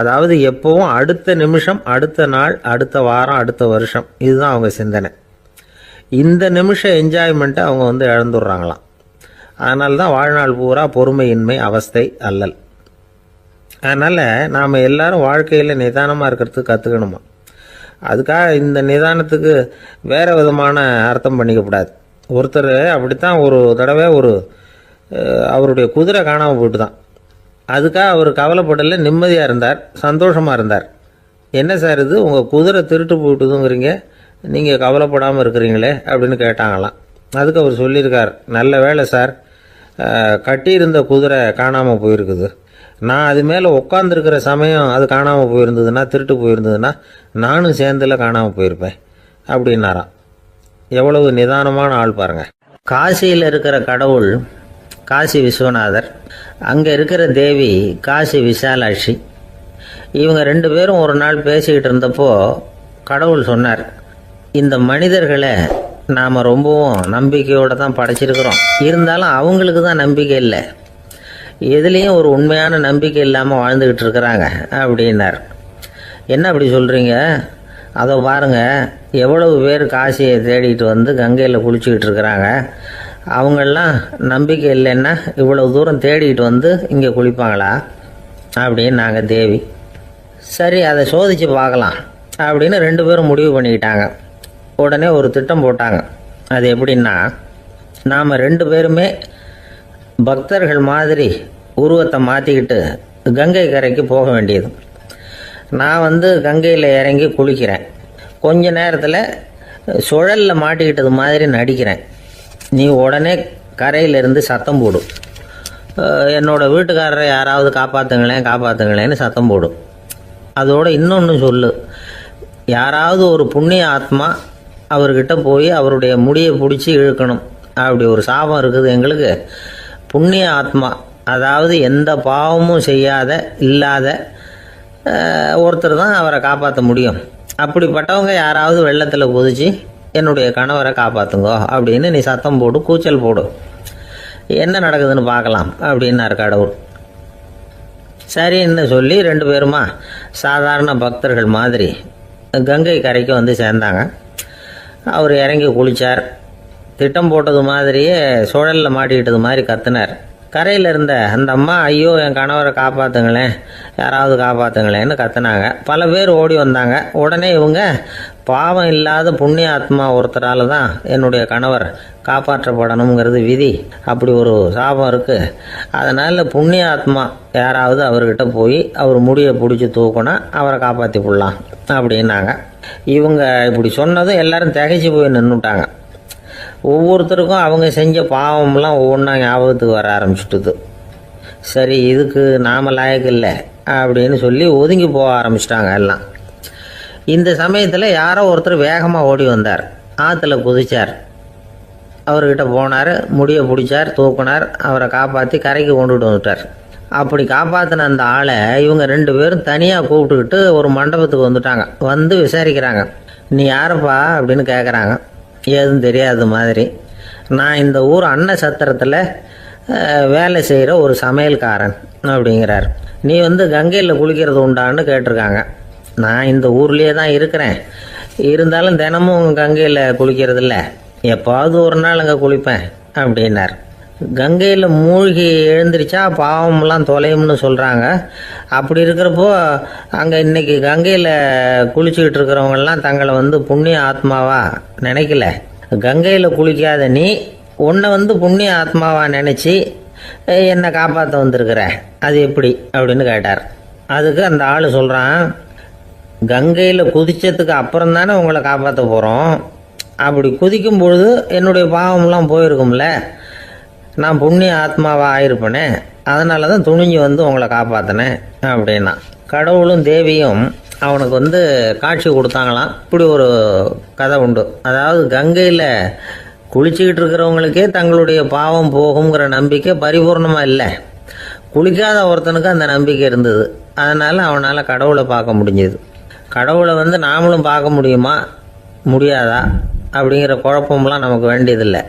அதாவது எப்போவும் அடுத்த நிமிஷம், அடுத்த நாள், அடுத்த வாரம், அடுத்த வருஷம், இதுதான் அவங்க சிந்தனை. இந்த நிமிஷம் என்ஜாய்மெண்ட்டை அவங்க இழந்துடுறாங்களாம். அதனால தான் வாழ்நாள் பூரா பொறுமையின்மை, அவஸ்தை, அல்லல். அதனால் நாம் எல்லாரும் வாழ்க்கையில் நிதானமாக இருக்கிறதுக்கு கற்றுக்கணுமா. அதுக்காக இந்த நிதானத்துக்கு வேறு விதமான அர்த்தம் பண்ணிக்கக்கூடாது. ஒருத்தர் அப்படித்தான் ஒரு தடவை அவருடைய குதிரை காணாமல் போயிட்டு தான். அதுக்காக அவர் கவலைப்படலை, நிம்மதியாக இருந்தார், சந்தோஷமாக இருந்தார். என்ன சார் இது, உங்கள் குதிரை திருட்டு போயிட்டுதுங்கிறீங்க, நீங்கள் கவலைப்படாமல் இருக்கிறீங்களே அப்படின்னு கேட்டாங்களாம். அதுக்கு அவர் சொல்லியிருக்கார், நல்ல வேலை சார், கட்டியிருந்த குதிரை காணாமல் போயிருக்குது. நான் அது மேலே உட்காந்துருக்கிற சமயம் அது காணாமல் போயிருந்ததுன்னா, திருட்டு போயிருந்ததுன்னா நானும் சேர்ந்தில் காணாமல் போயிருப்பேன் அப்படின்னாராம். எவ்வளவு நிதானமான ஆள் பாருங்க. காசியில் இருக்கிற கடவுள் காசி விஸ்வநாதர், அங்கே இருக்கிற தேவி காசி விசாலாட்சி. இவங்க 2 பேரும் ஒரு நாள் பேசிக்கிட்டு இருந்தப்போ கடவுள் சொன்னார், இந்த மனிதர்களை நாம் ரொம்பவும் நம்பிக்கையோடு தான் படைச்சிருக்கிறோம். இருந்தாலும் அவங்களுக்கு தான் நம்பிக்கை இல்லை, எதுலேயும் ஒரு உண்மையான நம்பிக்கை இல்லாமல் வாழ்ந்துக்கிட்டு இருக்கிறாங்க அப்படின்னார். என்ன அப்படி சொல்கிறீங்க? அதை பாருங்கள், எவ்வளவு பேர் காசியை தேடிட்டு வந்து கங்கையில் குளிச்சுக்கிட்டு இருக்கிறாங்க. அவங்களெலாம் நம்பிக்கை இல்லைன்னா இவ்வளவு தூரம் தேடிட்டு வந்து இங்கே குளிப்பாங்களா அப்படின்னு நாங்கள் தேவி. சரி, அதை சோதித்து பார்க்கலாம் அப்படின்னு 2 பேரும் முடிவு பண்ணிக்கிட்டாங்க. உடனே ஒரு திட்டம் போட்டாங்க. அது எப்படின்னா, நாம் 2 பேருமே பக்தர்கள் மாதிரி உருவத்தை மாற்றிக்கிட்டு கங்கை கரைக்கு போக வேண்டியது. நான் வந்து கங்கையில் இறங்கி குளிக்கிறேன், கொஞ்ச நேரத்தில் சுழலில் மாட்டிக்கிட்டது மாதிரி நடிக்கிறேன். நீ உடனே கரையிலிருந்து சத்தம் போடும், என்னோடய வீட்டுக்காரரை யாராவது காப்பாற்றுங்களேன்னு சத்தம் போடும். அதோடு இன்னொன்று சொல்லு, யாராவது ஒரு புண்ணிய ஆத்மா அவர்கிட்ட போய் அவருடைய முடியை பிடிச்சி இழுக்கணும். அப்படி ஒரு சாபம் இருக்குது எங்களுக்கு. புண்ணிய ஆத்மா, அதாவது எந்த பாவமும் செய்யாத இல்லாத ஒருத்தர் தான் அவரை காப்பாற்ற முடியும். அப்படிப்பட்டவங்க யாராவது வெள்ளத்தில் குதிச்சு என்னுடைய கணவரை காப்பாற்றுங்கோ அப்படின்னு நீ சத்தம் போடு, கூச்சல் போடு, என்ன நடக்குதுன்னு பார்க்கலாம் அப்படின்னார் கடவுள். சரின்னு சொல்லி 2 பேருமா சாதாரண பக்தர்கள் மாதிரி கங்கை கரைக்கு வந்து சேர்ந்தாங்க. அவர் இறங்கி குளித்தார். திட்டம் போட்டது மாதிரியே சுழலில் மாட்டிக்கிட்டது மாதிரி கத்துனார். கரையில் இருந்த அந்த அம்மா, ஐயோ என் கணவரை காப்பாற்றுங்களேன், யாராவது காப்பாற்றுங்களேன்னு கத்துனாங்க. பல பேர் ஓடி வந்தாங்க. உடனே இவங்க, பாவம் இல்லாத புண்ணிய ஆத்மா ஒருத்தரால் தான் என்னுடைய கணவர் காப்பாற்றப்படணுங்கிறது விதி, அப்படி ஒரு சாபம் இருக்குது, அதனால் புண்ணிய ஆத்மா யாராவது அவர்கிட்ட போய் அவர் முடியை பிடிச்சி தூக்குனா அவரை காப்பாற்றி விடலாம் அப்படின்னாங்க. இவங்க இப்படி சொன்னதும் எல்லாரும் திகைச்சு போய் நின்றுட்டாங்க. ஒவ்வொருத்தருக்கும் அவங்க செஞ்ச பாவம்லாம் ஒவ்வொன்றா ஞாபகத்துக்கு வர ஆரம்பிச்சுட்டுது. சரி, இதுக்கு நாம லாயக்கு இல்லை அப்படின்னு சொல்லி ஒதுங்கி போக ஆரம்பிச்சிட்டாங்க எல்லாம். இந்த சமயத்தில் யாரோ ஒருத்தர் வேகமாக ஓடி வந்தார், ஆற்றுல குதிச்சார். அவர்கிட்ட போனார், முடியை பிடிச்சார், தூக்குனார், அவரை காப்பாற்றி கரைக்கு கொண்டுட்டு வந்துட்டார். அப்படி காப்பாற்றின அந்த ஆளை இவங்க 2 பேரும் தனியாக கூப்பிட்டுக்கிட்டு ஒரு மண்டபத்துக்கு வந்துட்டாங்க. வந்து விசாரிக்கிறாங்க. நீ யாரப்பா அப்படின்னு கேட்குறாங்க. ஏதும் தெரியாத மாதிரி. நான் இந்த ஊர் அன்ன சத்திரத்தில் வேலை செய்கிற ஒரு சமையல்காரன் அப்படிங்கிறார். நீ வந்து கங்கையில் குளிக்கிறது உண்டான்னு கேட்டிருக்காங்க. நான் இந்த ஊர்லேயே தான் இருக்கிறேன், இருந்தாலும் தினமும் கங்கையில் குளிக்கிறதில்ல, எப்பாவது ஒரு நாள் அங்கே குளிப்பேன் அப்படின்னார். கங்கையில் மூழ்கி எழுந்திரிச்சா பாவம்லாம் தொலையும்னு சொல்கிறாங்க. அப்படி இருக்கிறப்போ அங்கே இன்றைக்கி கங்கையில் குளிச்சுக்கிட்டு இருக்கிறவங்கெல்லாம் தங்களை வந்து புண்ணிய ஆத்மாவா நினைக்கல. கங்கையில் குளிக்காத நீ உன்னை வந்து புண்ணிய ஆத்மாவா நினச்சி என்னை காப்பாற்ற வந்திருக்கிற, அது எப்படி அப்படின்னு கேட்டார். அதுக்கு அந்த ஆள் சொல்கிறான், கங்கையில் குதித்ததுக்கு அப்புறம் தானே உங்களை காப்பாற்ற போகிறோம். அப்படி குதிக்கும் பொழுது என்னுடைய பாவம்லாம் போயிருக்கும்ல, நான் புண்ணிய ஆத்மாவாக ஆயிருப்பேனே, அதனால தான் துணிஞ்சு வந்து உங்களை காப்பாற்றினேன் அப்படின்னா. கடவுளும் தேவியும் அவனுக்கு வந்து காட்சி கொடுத்தாங்களாம். இப்படி ஒரு கதை உண்டு. அதாவது கங்கையில் குளிச்சுக்கிட்டு இருக்கிறவங்களுக்கே தங்களுடைய பாவம் போகுங்கிற நம்பிக்கை பரிபூர்ணமாக இல்லை, குளிக்காத ஒருத்தனுக்கு அந்த நம்பிக்கை இருந்தது. அதனால் அவனால் கடவுளை பார்க்க முடிஞ்சது. கடவுளை வந்து நாமளும் பார்க்க முடியுமா முடியாதா அப்படிங்கிற குழப்பம்லாம் நமக்கு வேண்டியதில்லை.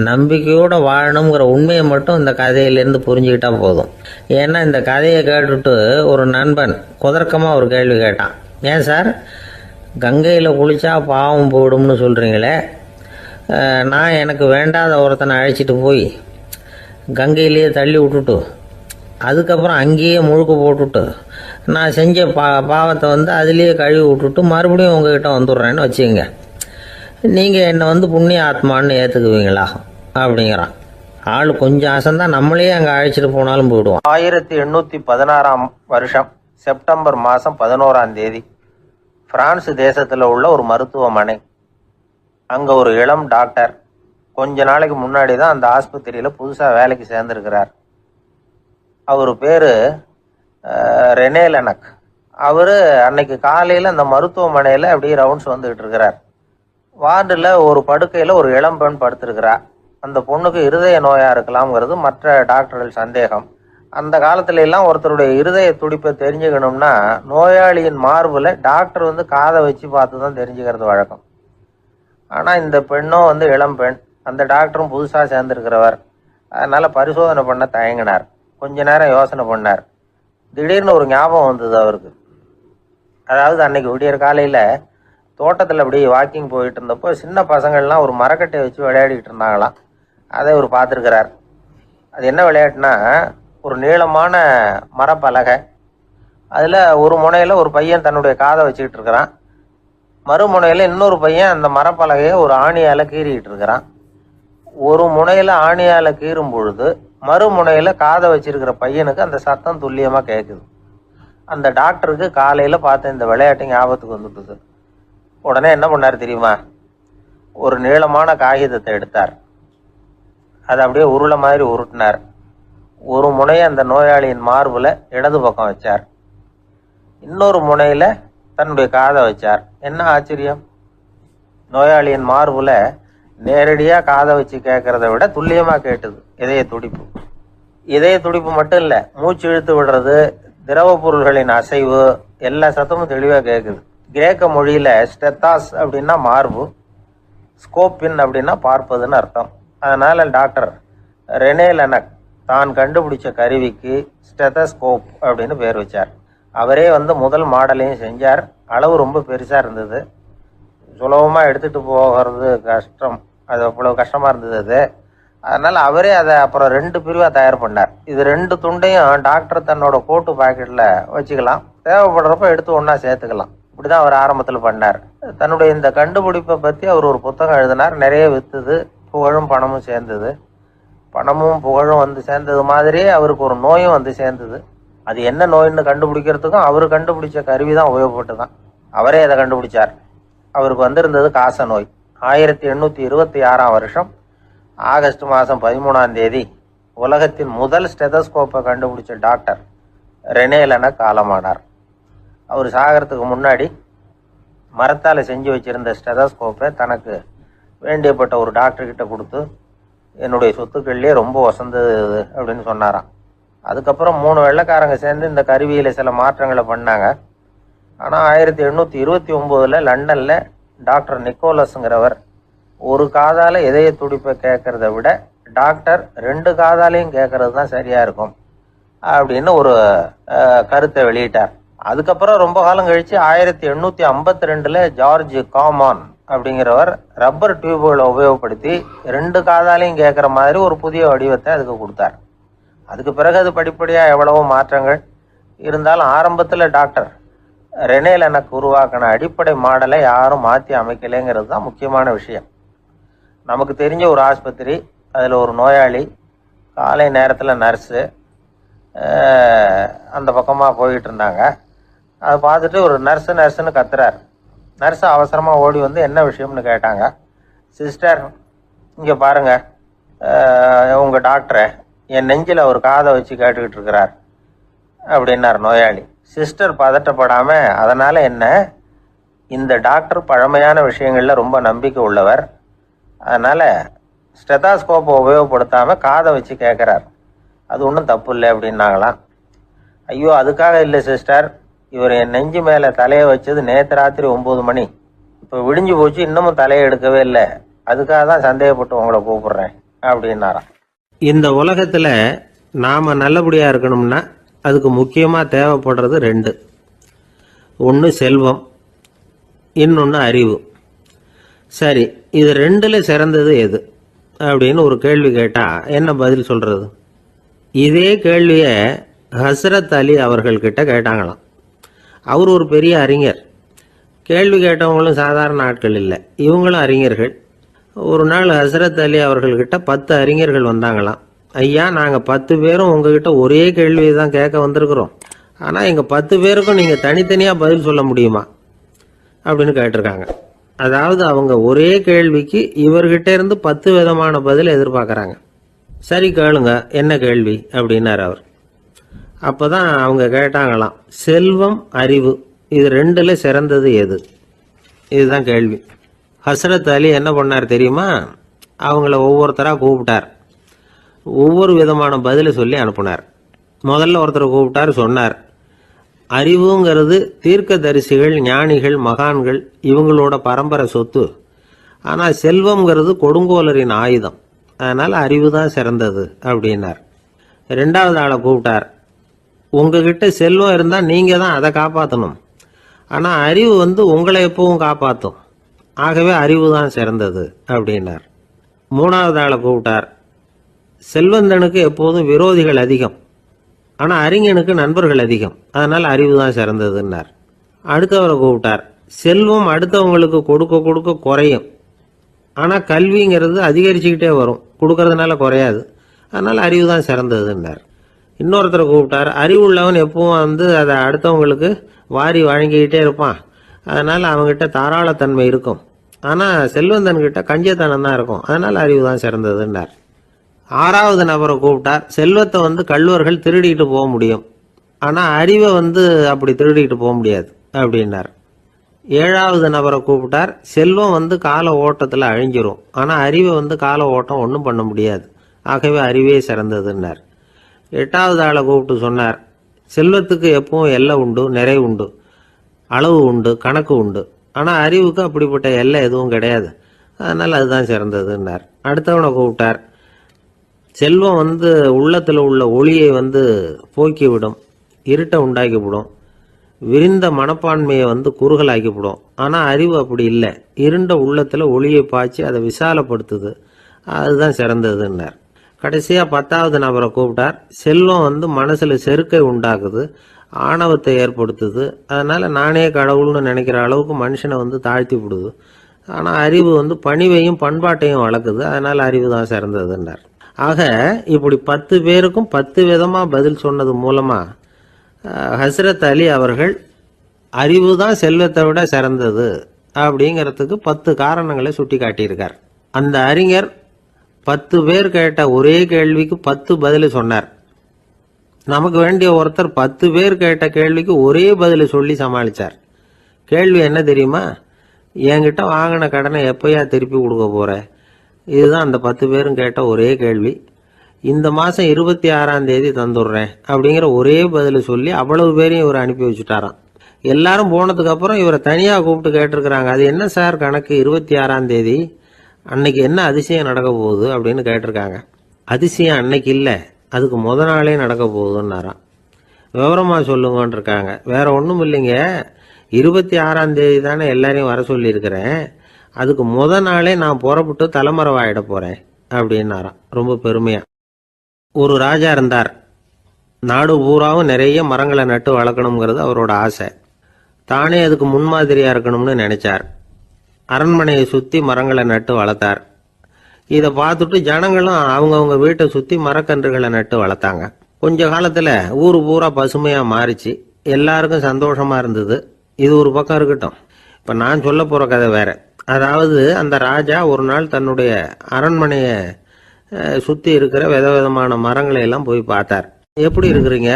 நம்பிக்கையோடு வாழணுங்கிற உண்மையை மட்டும் இந்த கதையிலேருந்து புரிஞ்சுக்கிட்டா போதும். ஏன்னா இந்த கதையை கேட்டுட்டு ஒரு நண்பன் குதர்க்கமாக ஒரு கேள்வி கேட்டான். ஏன் சார், கங்கையில் குளித்தா பாவம் போடும்னு சொல்கிறீங்களே, நான் எனக்கு வேண்டாத ஒருத்தனை அழைச்சிட்டு போய் கங்கையிலேயே தள்ளி விட்டுட்டு அதுக்கப்புறம் அங்கேயே முழுக்க போட்டுட்டு நான் செஞ்ச பாவத்தை வந்து அதுலேயே கழுவி விட்டுட்டு மறுபடியும் உங்ககிட்ட வந்துடுறேன்னு வச்சுக்கோங்க, நீங்கள் என்னை வந்து புண்ணிய ஆத்மான்னு ஏற்றுக்குவீங்களா அப்படிங்கிறான். ஆள் கொஞ்சம் ஆசைந்தான், நம்மளே அங்கே அழைச்சிட்டு போனாலும் போயிடுவோம். 1816 வருஷம் செப்டம்பர் மாதம் 11ஆம் தேதி பிரான்ஸ் தேசத்தில் உள்ள ஒரு மருத்துவமனை. அங்கே ஒரு இளம் டாக்டர் கொஞ்ச நாளைக்கு முன்னாடி தான் அந்த ஆஸ்பத்திரியில் புதுசாக வேலைக்கு சேர்ந்துருக்கிறார். அவர் பேர் ரெனே லெனக். அவர் அன்னைக்கு காலையில் அந்த மருத்துவமனையில் அப்படியே ரவுண்ட்ஸ் வந்துக்கிட்டு இருக்கிறார். வார்டில் ஒரு படுக்கையில் ஒரு இளம்பெண் படுத்திருக்கிறா. அந்த பொண்ணுக்கு இருதய நோயாக இருக்கலாம்ங்கிறது மற்ற டாக்டர்கள் சந்தேகம். அந்த காலத்துல எல்லாம் ஒருத்தருடைய இருதய துடிப்பை ஆனால் இந்த பெண்ணும் வந்து இளம் பெண், அந்த டாக்டரும் புதுசாக சேர்ந்துருக்கிறவர். அதனால் பரிசோதனை பண்ண தயங்கினார். கொஞ்ச நேரம் யோசனை பண்ணார். திடீர்னு ஒரு ஞாபகம் வந்தது அவருக்கு. அதாவது அன்னைக்கு விடியற் காலையில் தோட்டத்தில் அப்படி வாக்கிங் போயிட்டு இருந்தப்போ சின்ன பசங்கள்லாம் ஒரு மரக்கட்டையை வச்சு விளையாடிட்டு இருந்தாங்களாம். அதை இவர் பார்த்துருக்கிறார். அது என்ன விளையாட்டுனா, ஒரு நீளமான மரப்பலகை, அதில் ஒரு முனையில் ஒரு பையன் தன்னுடைய காதை வச்சுக்கிட்டு இருக்கிறான், மறுமுனையில் இன்னொரு பையன் அந்த மரப்பலகையை ஒரு ஆணியால் கீறிக்கிட்டு இருக்கிறான். ஒரு முனையில் ஆணியால் கீறும் பொழுது மறுமுனையில் காதை வச்சிருக்கிற பையனுக்கு அந்த சத்தம் துல்லியமாக கேட்குது. அந்த டாக்டருக்கு காலையில் பார்த்த இந்த விளையாட்டு ஞாபகத்துக்கு வந்துட்டுது. உடனே என்ன பண்ணார் தெரியுமா? ஒரு நீளமான காகிதத்தை எடுத்தார். அதை அப்படியே உருளை மாதிரி உருட்டினார். ஒரு முனையை அந்த நோயாளியின் மார்பில் இடது பக்கம் வச்சார், இன்னொரு முனையில் தன்னுடைய காதை வச்சார். என்ன ஆச்சரியம்! நோயாளியின் மார்பில் நேரடியாக காதை வச்சு கேட்கறத விட துல்லியமாக கேட்டுது இதய துடிப்பு. இதய துடிப்பு மட்டும் இல்லை, மூச்சு இழுத்து விடுறது, திரவ பொருள்களின் அசைவு, எல்லா சத்தமும் தெளிவாக கேட்குது. கிரேக்க மொழியில் ஸ்டெத்தாஸ் அப்படின்னா மார்பு, ஸ்கோப்பின் அப்படின்னா பார்ப்பதுன்னு அர்த்தம். அதனால் டாக்டர் ரெனே லெனக் தான் கண்டுபிடிச்ச கருவிக்கு ஸ்டெத்தஸ்கோப் அப்படின்னு பேர் வச்சார். அவரே வந்து முதல் மாடலையும் செஞ்சார். அளவு ரொம்ப பெருசாக இருந்தது, சுலபமாக எடுத்துகிட்டு போகிறது கஷ்டம், அது அவ்வளோ கஷ்டமாக இருந்தது அது. அதனால் அவரே அதை அப்புறம் 2 பிரிவாக தயார் பண்ணார். இது 2 துண்டையும் டாக்டர் தன்னோட கோட்டு பாக்கெட்டில் வச்சுக்கலாம், தேவைப்படுறப்ப எடுத்து ஒன்றா சேர்த்துக்கலாம். இப்படி தான் அவர் ஆரம்பத்தில் பண்ணார். தன்னுடைய இந்த கண்டுபிடிப்பை பற்றி அவர் ஒரு புத்தகம் எழுதினார். நிறைய விற்றுது, புகழும் பணமும் சேர்ந்தது. பணமும் புகழும் வந்து சேர்ந்தது மாதிரியே அவருக்கு ஒரு நோயும் வந்து சேர்ந்தது. அது என்ன நோயின்னு கண்டுபிடிக்கிறதுக்கும் அவர் கண்டுபிடிச்ச கருவி தான் உபயோகப்பட்டு தான். அவரே அதை கண்டுபிடிச்சார். அவருக்கு வந்திருந்தது காச நோய். 1826ஆம் வருஷம் ஆகஸ்ட் மாதம் 13ஆம் தேதி உலகத்தின் முதல் ஸ்டெதஸ்கோப்பை கண்டுபிடிச்ச டாக்டர் ரெனே லெனக் காலமானார். அவர் சாகிறதுக்கு முன்னாடி மரத்தால் செஞ்சு வச்சிருந்த ஸ்டெதஸ்கோப்பை தனக்கு வேண்டியப்பட்ட ஒரு டாக்டர்கிட்ட கொடுத்து, என்னுடைய சொத்துக்கள்லேயே ரொம்ப வசந்தது அப்படின்னு சொன்னாராம். அதுக்கப்புறம் 3 வெள்ளைக்காரங்க சேர்ந்து இந்த கருவியில் சில மாற்றங்களை பண்ணாங்க. ஆனால் 1829 லண்டனில் டாக்டர் நிக்கோலஸுங்கிறவர் ஒரு காதால் இதய துடிப்பை கேட்கறத விட டாக்டர் 2 காதாலையும் கேட்கறது தான் சரியாக இருக்கும் அப்படின்னு ஒரு கருத்தை வெளியிட்டார். அதுக்கப்புறம் ரொம்ப காலம் கழித்து 1852 ஜார்ஜ் காமான் அப்படிங்கிறவர் ரப்பர் டியூப்களை உபயோகப்படுத்தி 2 காதாலையும் கேட்குற மாதிரி ஒரு புதிய வடிவத்தை அதுக்கு கொடுத்தார். அதுக்கு பிறகு அது படிப்படியாக எவ்வளவோ மாற்றங்கள் இருந்தாலும் ஆரம்பத்தில் டாக்டர் ரெனே லெனக் உருவாக்கின அடிப்படை மாடலை யாரும் மாற்றி அமைக்கலைங்கிறது தான் முக்கியமான விஷயம். நமக்கு தெரிஞ்ச ஒரு ஆஸ்பத்திரி, அதில் ஒரு நோயாளி, காலை நேரத்தில் நர்ஸு அந்த பக்கமாக போயிட்டு இருந்தாங்க. அதை பார்த்துட்டு ஒரு நர்ஸுன்னு கத்துறார். நர்ஸு அவசரமாக ஓடி வந்து என்ன விஷயம்னு கேட்டாங்க. சிஸ்டர், இங்கே பாருங்கள், உங்கள் டாக்டரை என் நெஞ்சில் ஒரு காதை வச்சு கேட்டுக்கிட்டு இருக்கிறார் அப்படின்னார் நோயாளி. சிஸ்டர் பதட்டப்படாமல், அதனால் என்ன, இந்த டாக்டர் பழமையான விஷயங்களில் ரொம்ப நம்பிக்கை உள்ளவர், அதனால் ஸ்டெதாஸ்கோப்பை உபயோகப்படுத்தாமல் காதை வச்சு கேட்குறார், அது ஒன்றும் தப்பு இல்லை அப்படின்னாங்களாம். ஐயோ, அதுக்காக இல்லை சிஸ்டர், இவர் என் நெஞ்சு மேலே தலையை வச்சது நேற்று ராத்திரி 9 மணி, இப்போ விடிஞ்சு போச்சு, இன்னமும் தலையை எடுக்கவே இல்லை, அதுக்காக தான் சந்தேகப்பட்டு உங்களை கூப்பிடுறேன் அப்படின்னாராம். இந்த உலகத்தில் நாம் நல்லபடியாக இருக்கணும்னா அதுக்கு முக்கியமாக தேவைப்படுறது 2. ஒன்று செல்வம், இன்னொன்று அறிவு. சரி, இது 2ல் சிறந்தது எது அப்படின்னு ஒரு கேள்வி கேட்டால் என்ன பதில் சொல்கிறது? இதே கேள்வியை ஹஸ்ரத் அலி அவர்கள்கிட்ட கேட்டாங்களாம். அவர் ஒரு பெரிய அறிஞர். கேள்வி கேட்டவங்களும் சாதாரண ஆட்கள் இல்லை, இவங்களும் அறிஞர்கள். ஒரு நாள் ஹஸ்ரத் அலி அவர்கள்கிட்ட 10 அறிஞர்கள் வந்தாங்களாம். ஐயா, நாங்கள் 10 பேரும் உங்ககிட்ட ஒரே கேள்வியை தான் கேட்க வந்திருக்கிறோம், ஆனால் எங்கள் 10 பேருக்கும் நீங்கள் தனித்தனியாக பதில் சொல்ல முடியுமா அப்படின்னு கேட்டிருக்காங்க. அதாவது அவங்க ஒரே கேள்விக்கு இவர்கிட்ட இருந்து 10 விதமான பதில் எதிர்பார்க்குறாங்க. சரி கேளுங்க, என்ன கேள்வி அப்படின்னார் அவர். அப்போ தான் அவங்க கேட்டாங்களாம், செல்வம், அறிவு, இது 2ல் சிறந்தது எது? இதுதான் கேள்வி. ஹஸ்ரத் அலி என்ன பண்ணார் தெரியுமா? அவங்கள ஒவ்வொருத்தராக கூப்பிட்டார், ஒவ்வொரு விதமான பதிலை சொல்லி அனுப்புனார். முதல்ல ஒருத்தரை கூப்பிட்டார், சொன்னார், அறிவுங்கிறது தீர்க்க தரிசிகள், ஞானிகள், மகான்கள், இவங்களோட பரம்பரை சொத்து. ஆனால் செல்வம்ங்கிறது கொடுங்கோலரின் ஆயுதம், அதனால் அறிவு தான் சிறந்தது அப்படின்னார். ரெண்டாவது ஆளை கூப்பிட்டார். உங்ககிட்ட செல்வம் இருந்தால் நீங்கள் தான் அதை காப்பாற்றணும், ஆனால் அறிவு உங்களை எப்பவும் காப்பாற்றும், ஆகவே அறிவு தான் சிறந்தது அப்படின்னார். மூணாவது ஆளை கூப்பிட்டார். செல்வந்தனுக்கு எப்போதும் விரோதிகள் அதிகம், ஆனால் அறிஞனுக்கு நண்பர்கள் அதிகம், அதனால் அறிவு தான் சிறந்ததுன்னார். அடுத்தவரை கூப்பிட்டார். செல்வம் அடுத்தவங்களுக்கு கொடுக்க கொடுக்க குறையும், ஆனால் கல்விங்கிறது அதிகரிச்சுக்கிட்டே வரும், கொடுக்கறதுனால குறையாது, அதனால் அறிவு தான் சிறந்ததுன்னார். இன்னொருத்தரை கூப்பிட்டார். அறிவுள்ளவன் எப்பவும் அதை அடுத்தவங்களுக்கு வாரி வழங்கிக்கிட்டே இருப்பான், அதனால் அவங்ககிட்ட தாராளத்தன்மை இருக்கும், ஆனால் செல்வந்தன்கிட்ட கஞ்சத்தனம் தான் இருக்கும், அதனால் அறிவு தான் சிறந்ததுன்னார். ஆறாவது நபரை கூப்பிட்டார். செல்வத்தை கள்வர்கள் திருடிட்டு போக முடியும், ஆனால் அறிவை அப்படி திருடிட்டு போக முடியாது அப்படின்னார். ஏழாவது நபரை கூப்பிட்டார். செல்வம் கால ஓட்டத்தில் அழிஞ்சிரும், ஆனால் அறிவை கால ஓட்டம் ஒன்றும் பண்ண முடியாது, ஆகவே அறிவே சிறந்ததுன்னார். எட்டாவது ஆளை கூப்பிட்டு சொன்னார். செல்வத்துக்கு எப்பவும் எல்லை உண்டு, நிறை உண்டு, அளவு உண்டு, கணக்கு உண்டு, ஆனால் அறிவுக்கு அப்படிப்பட்ட எல்லை எதுவும் கிடையாது, அதனால் அதுதான் சிறந்ததுன்னார். அடுத்தவனை கூப்பிட்டார். செல்வம் உள்ளத்தில் உள்ள ஒளியை போக்கிவிடும், இருட்டை உண்டாக்கிவிடும், விரிந்த மனப்பான்மையை குறுகலாக்கிவிடும், ஆனால் அறிவு அப்படி இல்லை, இருண்ட உள்ளத்தில் ஒளியை பாய்ச்சி அதை விசாலப்படுத்துது, அதுதான் சிறந்ததுன்னார். கடைசியாக 10வது நபரை கூப்பிட்டார். செல்வம் மனசில் செருக்கை உண்டாக்குது, ஆணவத்தை ஏற்படுத்துது, அதனால் நானே கடவுள்னு நினைக்கிற அளவுக்கு மனுஷனை தாழ்த்தி விடுது, ஆனால் அறிவு பணிவையும் பண்பாட்டையும் வளர்க்குது, அதனால் அறிவு தான் சிறந்ததுன்னார். ஆக இப்படி 10 பேருக்கும் 10 விதமாக பதில் சொன்னது மூலமாக ஹஸ்ரத் அலி அவர்கள் அறிவு தான் செல்வத்தை விட சிறந்தது அப்படிங்கிறதுக்கு 10 காரணங்களை சுட்டி காட்டியிருக்கார். அந்த அறிஞர் 10 பேர் கேட்ட ஒரே கேள்விக்கு 10 பதில் சொன்னார். நமக்கு வேண்டிய ஒருத்தர் 10 பேர் கேட்ட கேள்விக்கு ஒரே பதில் சொல்லி சமாளித்தார். கேள்வி என்ன தெரியுமா? என்கிட்ட வாங்கின கடனை எப்பயா திருப்பி கொடுக்க போற? இதுதான் அந்த 10 பேரும் கேட்ட ஒரே கேள்வி. இந்த மாதம் 26ஆம் தேதி தந்துடுறேன் அப்படிங்கிற ஒரே பதில் சொல்லி அவ்வளவு பேரையும் இவர் அனுப்பி வச்சுட்டாராம். எல்லாரும் போனதுக்கு அப்புறம் இவரை தனியாக கூப்பிட்டு கேட்டிருக்கிறாங்க. அது என்ன சார் கணக்கு, 26ஆம் தேதி அன்னைக்கு என்ன அதிசயம் நடக்க போகுது அப்படின்னு கேட்டிருக்காங்க. அதிசயம் அன்னைக்கு இல்லை, அதுக்கு முத நாளே நடக்க போகுதுன்னாராம். விவரமாக சொல்லுங்கன்னு இருக்காங்க. வேற ஒன்றும் இல்லைங்க, 26ஆம் தேதி தானே எல்லாரையும் வர சொல்லியிருக்கிறேன், அதுக்கு முத நாளே நான் புறப்பட்டு தலைமறைவாயிட போகிறேன் அப்படின்னாராம் ரொம்ப பெருமையாக. ஒரு ராஜா இருந்தார். நாடு பூராவும் நிறைய மரங்களை நட்டு வளர்க்கணுங்கிறது அவரோட ஆசை. தானே அதுக்கு முன்மாதிரியாக இருக்கணும்னு நினைச்சார். அரண்மனையை சுற்றி மரங்களை நட்டு வளர்த்தார். இதை பார்த்துட்டு ஜனங்களும் அவங்கவுங்க வீட்டை சுற்றி மரக்கன்றுகளை நட்டு வளர்த்தாங்க. கொஞ்ச காலத்தில் ஊர் பூரா பசுமையாக மாறிச்சு, எல்லாருக்கும் சந்தோஷமாக இருந்தது. இது ஒரு பக்கம் இருக்கட்டும், இப்போ நான் சொல்ல போகிற கதை வேற. அதாவது அந்த ராஜா ஒரு நாள் தன்னுடைய அரண்மனையை சுற்றி இருக்கிற விதவிதமான மரங்களை எல்லாம் போய் பார்த்தார். எப்படி இருக்கிறீங்க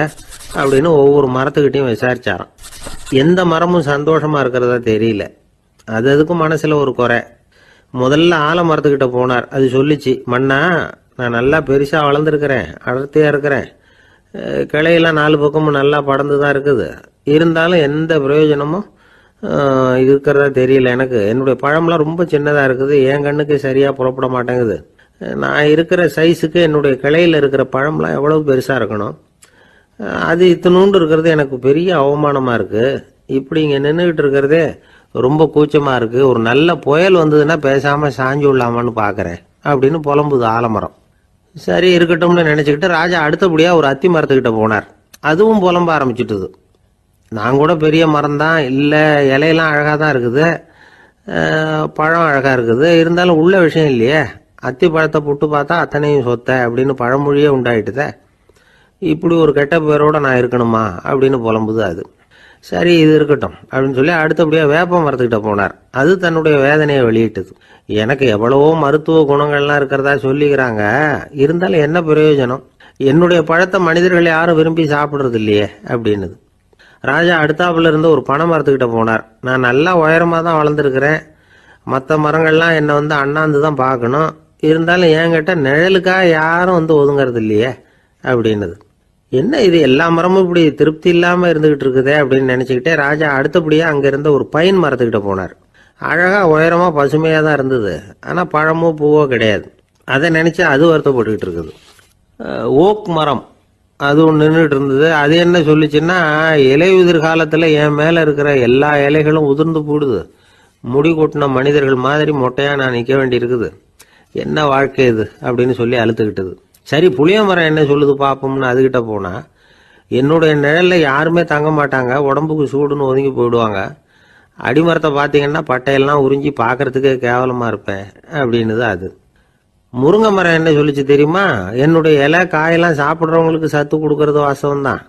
அப்படின்னு ஒவ்வொரு மரத்துக்கிட்டையும் விசாரிச்சாராம். எந்த மரமும் சந்தோஷமா இருக்கிறதா தெரியல, அது அதுக்கும் மனசுல ஒரு குறை. முதல்ல ஆலமரத்துக்கிட்ட போனார். அது சொல்லிச்சு, மண்ணா நான் நல்லா பெருசா வளர்ந்துருக்கிறேன், அடர்த்தியா இருக்கிறேன், கிளையெல்லாம் 4 பக்கமும் நல்லா படர்ந்து தான் இருக்குது, இருந்தாலும் எந்த பிரயோஜனமும் இருக்கிறதா தெரியல எனக்கு. என்னுடைய பழம்லாம் ரொம்ப சின்னதாக இருக்குது, என் கண்ணுக்கு சரியாக புறப்பட மாட்டேங்குது. நான் இருக்கிற சைஸுக்கு என்னுடைய கிளையில் இருக்கிற பழம்லாம் எவ்வளவு பெருசாக இருக்கணும், அது இத்தினூண்டு இருக்கிறது எனக்கு பெரிய அவமானமாக இருக்குது. இப்படி இங்கே நின்றுக்கிட்டு இருக்கிறதே ரொம்ப கூச்சமாக இருக்குது. ஒரு நல்ல புயல் வந்ததுன்னா பேசாமல் சாஞ்சு விடலாமான்னு பார்க்குறேன் அப்படின்னு புலம்புது ஆலமரம். சரி இருக்கட்டும்னு நினச்சிக்கிட்டு ராஜா அடுத்தபடியாக ஒரு அத்தி மரத்துக்கிட்ட போனார். அதுவும் புலம்ப ஆரம்பிச்சுட்டுது. நான் கூட பெரிய மரம் தான், இல்லை இலையெல்லாம் அழகாக தான் இருக்குது, பழம் அழகாக இருக்குது, இருந்தாலும் உள்ள விஷயம் இல்லையே, அத்தி பழத்தை புட்டு பார்த்தா அத்தனையும் சொத்த அப்படின்னு பழமொழியே உண்டாயிட்டுதே, இப்படி ஒரு கெட்ட பேரோட நான் இருக்கணுமா அப்படின்னு புலம்புது அது. சரி இது இருக்கட்டும் அப்படின்னு சொல்லி அடுத்தபடியாக வேப்ப மரத்துக்கிட்ட போனார். அது தன்னுடைய வேதனையை வெளியிட்டது. எனக்கு எவ்வளவோ மருத்துவ குணங்கள்லாம் இருக்கிறதா சொல்லிக்கிறாங்க, இருந்தாலும் என்ன பிரயோஜனம், என்னுடைய பழத்தை மனிதர்கள் யாரும் விரும்பி சாப்பிட்றது இல்லையே அப்படின்னுது. ராஜா அடுத்தாப்புல இருந்து ஒரு பனை மரத்துக்கிட்ட போனார். நான் நல்லா உயரமாக தான் வளர்ந்துருக்கிறேன், மற்ற மரங்கள்லாம் என்னை அண்ணாந்து தான் பார்க்கணும், இருந்தாலும் என்கிட்ட நிழலுக்காக யாரும் ஒதுங்கிறது இல்லையே அப்படின்னுது. என்ன இது எல்லா மரமும் இப்படி திருப்தி இல்லாமல் இருந்துகிட்டு இருக்குதே அப்படின்னு நினச்சிக்கிட்டே ராஜா அடுத்தபடியாக அங்கே இருந்த ஒரு பைன் மரத்துக்கிட்ட போனார். அழகாக உயரமாக பசுமையாக தான் இருந்தது. ஆனால் பழமோ பூவோ கிடையாது. அதை நினச்சா அது வருத்தப்பட்டுக்கிட்டு இருக்குது. ஓக் மரம் அது ஒன்று நின்றுட்டு இருந்தது. அது என்ன சொல்லிச்சுன்னா, இலையுதிர் காலத்தில் என் மேலே இருக்கிற எல்லா இலைகளும் உதிர்ந்து போடுது, முடி கொட்டின மனிதர்கள் மாதிரி மொட்டையாக நான் நிற்க வேண்டி இருக்குது, என்ன வாழ்க்கை இது அப்படின்னு சொல்லி அழுத்துக்கிட்டது. சரி, புளிய மரம் என்ன சொல்லுது பார்ப்போம்னு அதுகிட்ட போனால், என்னுடைய நிழலில் யாருமே தங்க மாட்டாங்க, உடம்புக்கு சூடுன்னு ஒதுங்கி போயிடுவாங்க, அடிமரத்தை பார்த்தீங்கன்னா பட்டையெல்லாம் உறிஞ்சி பார்க்கறதுக்கே கேவலமாக இருப்பேன் அப்படின்னுது அது. முருங்கை மரம் என்ன சொல்லிச்சு தெரியுமா, என்னுடைய இலை காயெல்லாம் சாப்பிட்றவங்களுக்கு சத்து கொடுக்கறது வாசவம்தான்,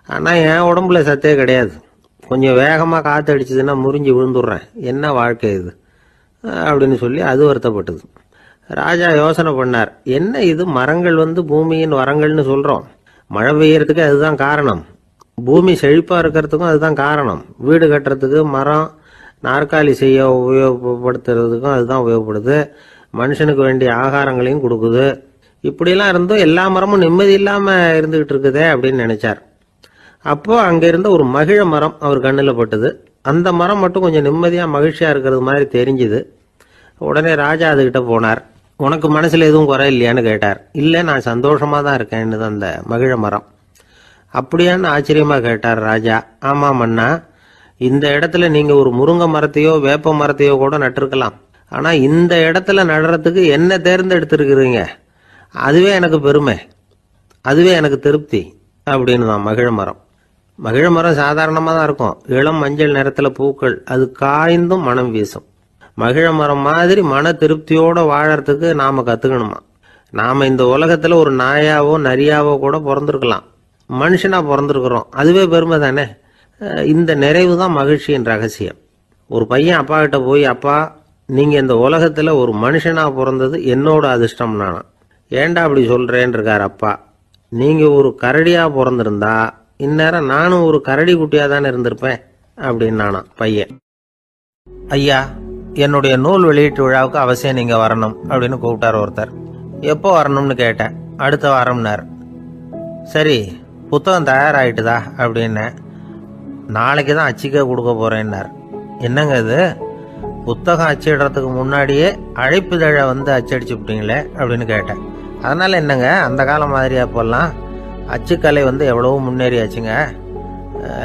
ஆனால் என் உடம்புல சத்தே கிடையாது, கொஞ்சம் வேகமாக காற்று அடிச்சதுன்னா முறிஞ்சி விழுந்துடுறேன், என்ன வாழ்க்கை இது அப்படின்னு சொல்லி அது வருத்தப்பட்டது. ராஜா யோசனை பண்ணார், என்ன இது மரங்கள் பூமியின் வரங்கள்னு சொல்கிறோம், மழை பெய்யறதுக்கு அதுதான் காரணம், பூமி செழிப்பாக இருக்கிறதுக்கும் அதுதான் காரணம், வீடு கட்டுறதுக்கு மரம், நாற்காலி செய்ய உபயோகப்படுத்துறதுக்கும் அதுதான் உபயோகப்படுது, மனுஷனுக்கு வேண்டிய ஆகாரங்களையும் கொடுக்குது, இப்படிலாம் இருந்தும் எல்லா மரமும் நிம்மதி இல்லாமல் இருந்துகிட்டு இருக்குதே அப்படின்னு நினைச்சார். அப்போ அங்கே இருந்த ஒரு மகிழ மரம் அவர் கண்ணில் பட்டுது. அந்த மரம் மட்டும் கொஞ்சம் நிம்மதியாக மகிழ்ச்சியாக இருக்கிறது மாதிரி தெரிஞ்சுது. உடனே ராஜா அதுகிட்ட போனார். உனக்கு மனசில் எதுவும் குறை இல்லையான்னு கேட்டார். இல்லை, நான் சந்தோஷமாக தான் இருக்கேன்னு அந்த மகிழ மரம். அப்படியான்னு ஆச்சரியமாக கேட்டார் ராஜா. ஆமாம் மன்னா, இந்த இடத்துல நீங்கள் ஒரு முருங்கை மரத்தையோ வேப்ப மரத்தையோ கூட நட்டிருக்கலாம், ஆனால் இந்த இடத்துல நடுறதுக்கு என்ன தேர்ந்தெடுத்திருக்கிறீங்க, அதுவே எனக்கு பெருமை, அதுவே எனக்கு திருப்தி அப்படின்னு தான் மகிழ மரம். மகிழ மரம் சாதாரணமாக தான் இருக்கும், இளம் மஞ்சள் நிறத்தில் பூக்கள், அது காய்ந்தும் மனம் வீசும். மகிழ மரம் மாதிரி மன திருப்தியோடு வாழறதுக்கு நாம் கற்றுக்கணுமா. நாம் இந்த உலகத்தில் ஒரு நாயாவோ நரியாவோ கூட பிறந்திருக்கலாம், மனுஷனாக பிறந்திருக்கிறோம், அதுவே பெருமை தானே. இந்த நிறைவு தான் மகிழ்ச்சியின் ரகசியம். ஒரு பையன் அப்பா கிட்ட போய், அப்பா நீங்கள் இந்த உலகத்தில் ஒரு மனுஷனாக பிறந்தது என்னோட அதிர்ஷ்டம் நானா. ஏண்டா அப்படி சொல்கிறேன்னு இருக்கார் அப்பா. நீங்கள் ஒரு கரடியாக பிறந்திருந்தா இந்நேரம் நானும் ஒரு கரடி குட்டியாக தானே இருந்திருப்பேன் அப்படின்னு நானா பையன். ஐயா, என்னுடைய நூல் வெளியீட்டு விழாவுக்கு அவசியம் நீங்கள் வரணும் அப்படின்னு கூப்பிட்டார் ஒருத்தர். எப்போ வரணும்னு கேட்டேன். அடுத்த வாரம்னார். சரி, புத்தகம் தயாராகிட்டுதா அப்படின்னு. நாளைக்கு தான் அச்சிக்க கொடுக்க போகிறேன்னார். என்னங்க இது, புத்தகம் அச்சிடுறதுக்கு முன்னாடியே அழைப்புதழை அச்சடிச்சு விட்டீங்களே அப்படின்னு கேட்டேன். அதனால் என்னங்க, அந்த காலம் மாதிரி அப்போல்லாம் அச்சுக்கலை எவ்வளவோ முன்னேறியாச்சுங்க.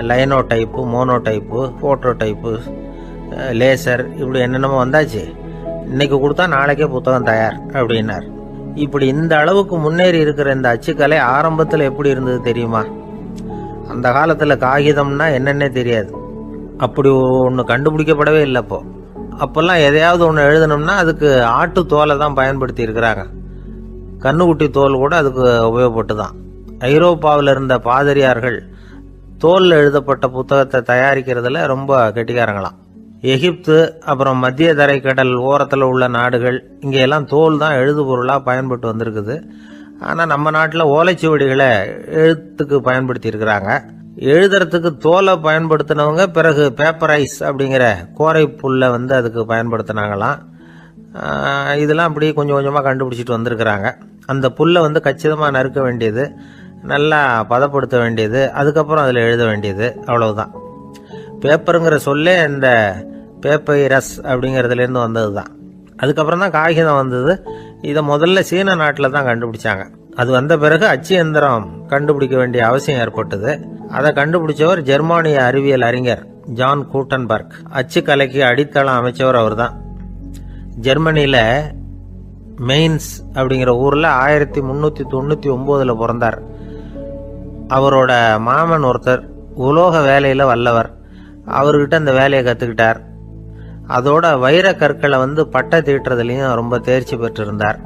Linotype, monotype, phototype, laser, இப்படி என்னென்னமோ வந்தாச்சு. இன்னைக்கு கொடுத்தா நாளைக்கே புத்தகம் தயார் அப்படின்னார். இப்படி இந்த அளவுக்கு முன்னேறி இருக்கிற இந்த அச்சுக்கலை ஆரம்பத்தில் எப்படி இருந்தது தெரியுமா? அந்த காலத்தில் காகிதம்னா என்னன்னே தெரியாது, அப்படி ஒன்று கண்டுபிடிக்கப்படவே இல்லை. அப்போல்லாம் எதையாவது ஒன்று எழுதணும்னா அதுக்கு ஆட்டு தோலை தான் பயன்படுத்தி இருக்கிறாங்க. கண்ணுக்குட்டி தோல் கூட அதுக்கு உபயோகப்பட்டு தான். ஐரோப்பாவில் இருந்த பாதிரியார்கள் தோலில் எழுதப்பட்ட புத்தகத்தை தயாரிக்கிறதுல ரொம்ப கெட்டிக்காரங்களாம். எகிப்து, அப்புறம் மத்திய தரைக்கடல் ஓரத்தில் உள்ள நாடுகள், இங்கெல்லாம் தோல் தான் எழுது பொருளாக பயன்பட்டு வந்திருக்குது. ஆனால் நம்ம நாட்டில் ஓலைச்சுவடிகளை எழுத்துக்கு பயன்படுத்தி இருக்கிறாங்க. எழுதுறதுக்கு தோலை பயன்படுத்தினவங்க பிறகு பேப்பரைஸ் அப்படிங்கிற கோரை புல்லை அதுக்கு பயன்படுத்தினாங்களாம். இதெல்லாம் அப்படி கொஞ்சம் கொஞ்சமாக கண்டுபிடிச்சிட்டு வந்திருக்கிறாங்க. அந்த புல்லை கச்சிதமாக நறுக்க வேண்டியது, நல்லா பதப்படுத்த வேண்டியது, அதுக்கப்புறம் அதில் எழுத வேண்டியது, அவ்வளவுதான். பேப்பருங்கிற சொல்லே இந்த பேப்பைரஸ் அப்படிங்கிறதுலேருந்து வந்தது தான். அதுக்கப்புறம் தான் காகிதம் வந்தது. இதை முதல்ல சீன நாட்டில் தான் கண்டுபிடிச்சாங்க. அது வந்த பிறகு அச்சு எந்திரம் கண்டுபிடிக்க வேண்டிய அவசியம் ஏற்பட்டது. அதை கண்டுபிடிச்சவர் ஜெர்மானிய அறிவியல் அறிஞர் ஜான் கூட்டன்பர்க். அச்சு கலைக்கு அடித்தளம் அமைச்சவர் அவர் தான். ஜெர்மனியில் மெயின்ஸ் அப்படிங்கிற ஊரில் 1399 பிறந்தார். அவரோட மாமன் ஒருத்தர் உலோக வேலையில் வல்லவர். அவர்கிட்ட அந்த வேலையை கற்றுக்கிட்டார். அதோட வைர கற்களை பட்டை தீட்டுறதுலையும் ரொம்ப தேர்ச்சி பெற்றிருந்தார்.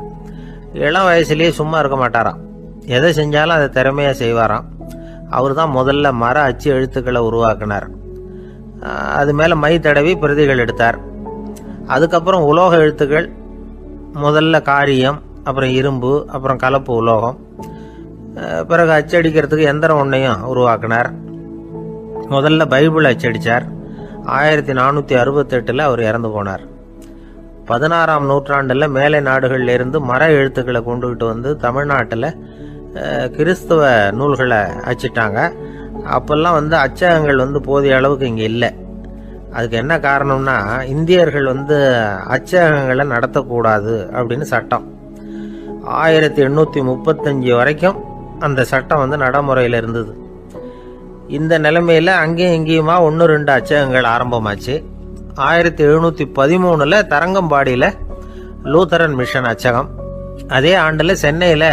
இளம் வயசுலேயே சும்மா இருக்க மாட்டாராம், எதை செஞ்சாலும் அதை திறமையாக செய்வாராம். அவர் தான் முதல்ல மர அச்சு எழுத்துக்களை உருவாக்கினார். அது மேலே மை தடவி பிரதிகள் எடுத்தார். அதுக்கப்புறம் உலோக எழுத்துக்கள், முதல்ல காரியம், அப்புறம் இரும்பு, அப்புறம் கலப்பு உலோகம், பிறகு அச்சடிக்கிறதுக்கு எந்திரம் ஒன்றையும் உருவாக்கினார். முதல்ல பைபிள் அச்சடித்தார். 1468 அவர் இறந்து போனார். 16ஆம் நூற்றாண்டில் மேலை நாடுகளிலிருந்து மர எழுத்துக்களை கொண்டுகிட்டு தமிழ்நாட்டில் கிறிஸ்தவ நூல்களை அச்சிட்டாங்க. அப்போல்லாம் அச்சகங்கள் போதிய அளவுக்கு இங்கே இல்லை. அதுக்கு என்ன காரணம்னா, இந்தியர்கள் அச்சகங்களை நடத்தக்கூடாது அப்படின்னு சட்டம். 1835 வரைக்கும் அந்த சட்டம் நடைமுறையில் இருந்தது. இந்த நிலைமையில் அங்கேயும் இங்கேயுமா 1-2 அச்சகங்கள் ஆரம்பமாச்சு. 1713 தரங்கம்பாடியில் லூத்தரன் மிஷன் அச்சகம், அதே ஆண்டில் சென்னையில்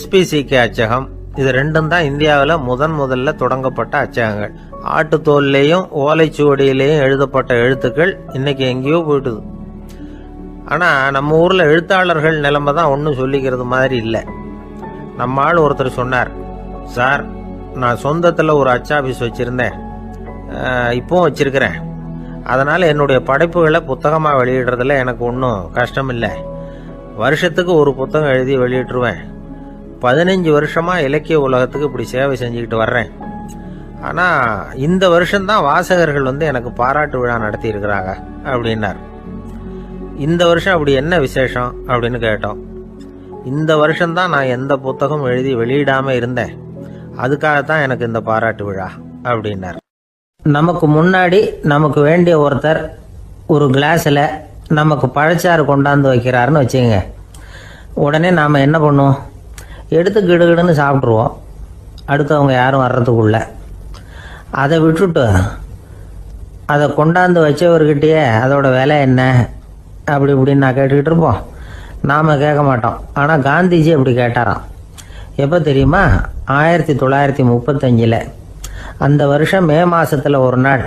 SPCK அச்சகம். இது ரெண்டும் தான் இந்தியாவில் முதல்ல தொடங்கப்பட்ட அச்சகங்கள். ஆட்டுத்தோல்லையும் ஓலைச்சுவடியிலையும் எழுதப்பட்ட எழுத்துக்கள் இன்னைக்கு எங்கேயோ போயிட்டுது. ஆனால் நம்ம ஊரில் எழுத்தாளர்கள் நிலைமை தான் ஒன்றும் சொல்லிக்கிறது மாதிரி இல்லை. நம்ம ஆள் ஒருத்தர் சொன்னார், சார் நான் சொந்தத்தில் ஒரு அச்சாபீஸ் வச்சுருந்தேன், இப்போவும் வச்சிருக்கிறேன். அதனால் என்னுடைய படைப்புகளை புத்தகமாக வெளியிடுறதுல எனக்கு ஒன்றும் கஷ்டம் இல்லை. வருஷத்துக்கு ஒரு புத்தகம் எழுதி வெளியிட்டுருவேன். 15 வருஷமாக இலக்கிய உலகத்துக்கு இப்படி சேவை செஞ்சுக்கிட்டு வர்றேன். ஆனால் இந்த வருஷம்தான் வாசகர்கள் எனக்கு பாராட்டு விழா நடத்தி இருக்கிறாங்க அப்படின்னார். இந்த வருஷம் அப்படி என்ன விசேஷம் அப்படின்னு கேட்டோம். இந்த வருஷம்தான் நான் எந்த புத்தகம் எழுதி வெளியிடாமல் இருந்தேன், அதுக்காகத்தான் எனக்கு இந்த பாராட்டு விழா அப்படின்னார். நமக்கு முன்னாடி நமக்கு வேண்டிய ஒருத்தர் ஒரு கிளாஸில் நமக்கு பழச்சாறு கொண்டாந்து வைக்கிறாருன்னு வச்சுக்கோங்க. உடனே நாம் என்ன பண்ணுவோம்? எடுத்து கிடுகிடுன்னு சாப்பிட்ருவோம், அடுத்தவங்க யாரும் வர்றதுக்குள்ள. அதை விட்டுட்டு அதை கொண்டாந்து வச்சவர்கிட்டயே அதோட விலை என்ன அப்படி இப்படின்னு நான் கேட்டுக்கிட்டு இருப்போம். நாம் கேட்க மாட்டோம். ஆனால் காந்திஜி அப்படி கேட்டாராம். எப்போ தெரியுமா? 1935. அந்த வருஷம் மே மாதத்தில் ஒரு நாள்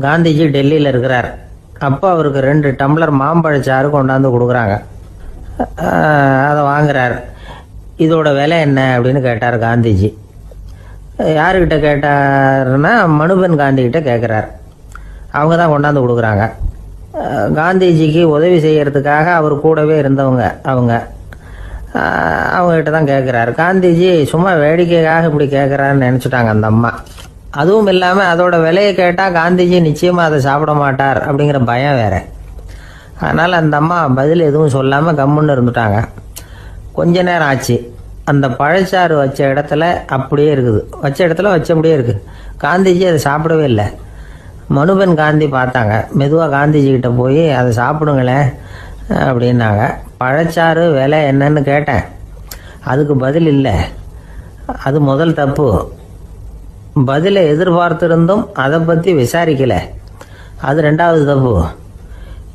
காந்திஜி டெல்லியில் இருக்கிறார். அப்போ அவருக்கு 2 டம்ளர் மாம்பழச்சாறு கொண்டாந்து கொடுக்குறாங்க. அதை வாங்குறார். இதோட விலை என்ன அப்படின்னு கேட்டார் காந்திஜி. யாருக்கிட்ட கேட்டாருன்னா மனுபென் காந்திகிட்ட கேட்குறார். அவங்க தான் கொண்டாந்து கொடுக்குறாங்க. காந்திஜிக்கு உதவி செய்கிறதுக்காக அவர் கூடவே இருந்தவங்க அவங்ககிட்ட தான் கேட்குறாரு. காந்திஜி சும்மா வேடிக்கைக்காக இப்படி கேட்குறாருன்னு நினச்சிட்டாங்க அந்த அம்மா. அதுவும் இல்லாமல் அதோட விலையை கேட்டால் காந்திஜி நிச்சயமாக அதை சாப்பிட மாட்டார் அப்படிங்கிற பயம் வேறு. அதனால் அந்த அம்மா பதில் எதுவும் சொல்லாமல் கம்முன்னு இருந்துட்டாங்க. கொஞ்ச நேரம் ஆச்சு. அந்த பழச்சாறு வச்ச இடத்துல அப்படியே இருக்குது, வச்சபடியே இருக்குது. காந்திஜி அதை சாப்பிடவே இல்லை. மனுபென் காந்தி பார்த்தாங்க. மெதுவாக காந்திஜி கிட்ட போய் அதை சாப்பிடுங்களேன் அப்படின்னாங்க. பழச்சாறு விலை என்னன்னு கேட்டேன், அதுக்கு பதில் இல்லை. அது முதல் தப்பு. பதிலை எதிர்பார்த்திருந்தும் அதை பற்றி விசாரிக்கலை, அது 2வது தப்பு.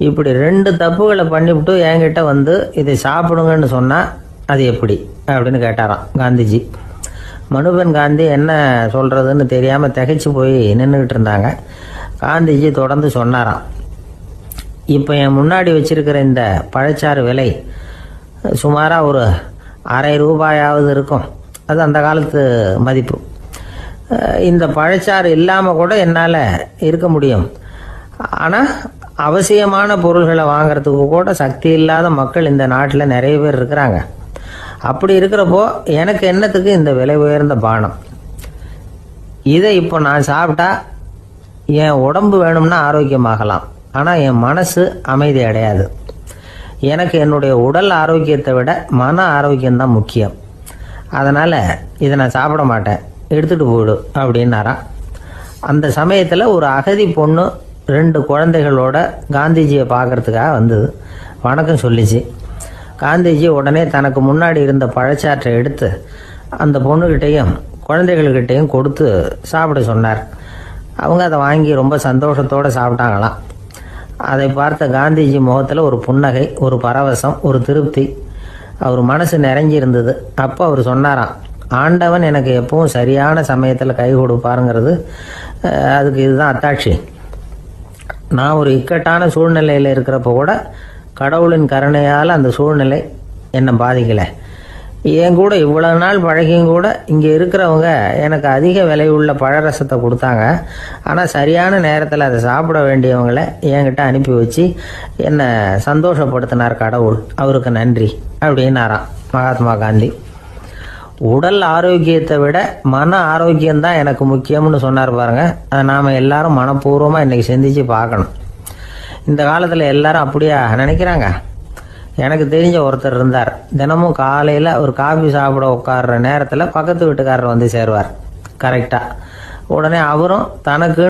இப்படி 2 தப்புகளை பண்ணிவிட்டு என்கிட்ட இதை சாப்பிடுங்கன்னு சொன்னால் அது எப்படி அப்படின்னு கேட்டாராம் காந்திஜி. மனுபென் காந்தி என்ன சொல்கிறதுன்னு தெரியாமல் திகைச்சு போய் நின்றுக்கிட்டு இருந்தாங்க. காந்திஜி தொடர்ந்து சொன்னாராம், இப்போ என் முன்னாடி வச்சிருக்கிற இந்த பழச்சாறு விலை சுமாராக ஒரு அரை ரூபாயாவது இருக்கும். அது அந்த காலத்து மதிப்பு. இந்த பழச்சாறு இல்லாமல் கூட என்னால் இருக்க முடியும். ஆனால் அவசியமான பொருள்களை வாங்கிறதுக்கு கூட சக்தி இல்லாத மக்கள் இந்த நாட்டில் நிறைய பேர் இருக்கிறாங்க. அப்படி இருக்கிறப்போ எனக்கு என்னத்துக்கு இந்த விலை உயர்ந்த பானம்? இதை இப்போ நான் சாப்பிட்டா என் உடம்பு வேணும்னா ஆரோக்கியமாகலாம், ஆனால் என் மனசு அமைதி அடையாது. எனக்கு என்னுடைய உடல் ஆரோக்கியத்தை விட மன ஆரோக்கியம்தான் முக்கியம். அதனால் இதை நான் சாப்பிட மாட்டேன், எடுத்துகிட்டு போயிடு அப்படின்னாராம். அந்த சமயத்தில் ஒரு அகதி பொண்ணு 2 குழந்தைகளோட காந்திஜியை பார்க்கறதுக்காக வந்தது. வணக்கம் சொல்லிச்சு. காந்திஜி உடனே தனக்கு முன்னாடி இருந்த பழச்சாற்றை எடுத்து அந்த பொண்ணுகிட்டையும் குழந்தைகள்கிட்டையும் கொடுத்து சாப்பிட சொன்னார். அவங்க அதை வாங்கி ரொம்ப சந்தோஷத்தோடு சாப்பிட்டாங்களாம். அதை பார்த்த காந்திஜி முகத்தில் ஒரு புன்னகை, ஒரு பரவசம், ஒரு திருப்தி. அவர் மனசு நிறைஞ்சி இருந்தது. அப்போ அவர் சொன்னாராம், ஆண்டவன் எனக்கு எப்பவும் சரியான சமயத்தில் கை கொடுப்பாருங்கிறது அதுக்கு இதுதான் அத்தாட்சி. நான் ஒரு இக்கட்டான சூழ்நிலையில் இருக்கிறப்ப கூட கடவுளின் கருணையால் அந்த சூழ்நிலை என்னை பாதிக்கலை. என் கூட இவ்வளவு நாள் பழகியும் கூட இங்கே இருக்கிறவங்க எனக்கு அதிக விலை உள்ள பழரசத்தை கொடுத்தாங்க. ஆனால் சரியான நேரத்தில் அதை சாப்பிட வேண்டியவங்களை என்கிட்ட அனுப்பி வச்சு என்னை சந்தோஷப்படுத்தினார் கடவுள், அவருக்கு நன்றி அப்படின்னாராம் மகாத்மா காந்தி. உடல் ஆரோக்கியத்தை விட மன ஆரோக்கியம்தான் எனக்கு முக்கியம்னு சொன்னார் பாருங்க. அதை நாம் எல்லாரும் மனப்பூர்வமாக இன்றைக்கி சிந்திச்சு பார்க்கணும். இந்த காலத்தில் எல்லாரும் அப்படியா நினைக்கிறாங்க? எனக்கு தெரிஞ்ச ஒருத்தர் இருந்தார். தினமும் காலையில் ஒரு காஃபி சாப்பிட உட்கார்ற நேரத்தில் பக்கத்து வீட்டுக்காரர் வந்து சேருவார் கரெக்டாக. உடனே அவரும் தனக்கு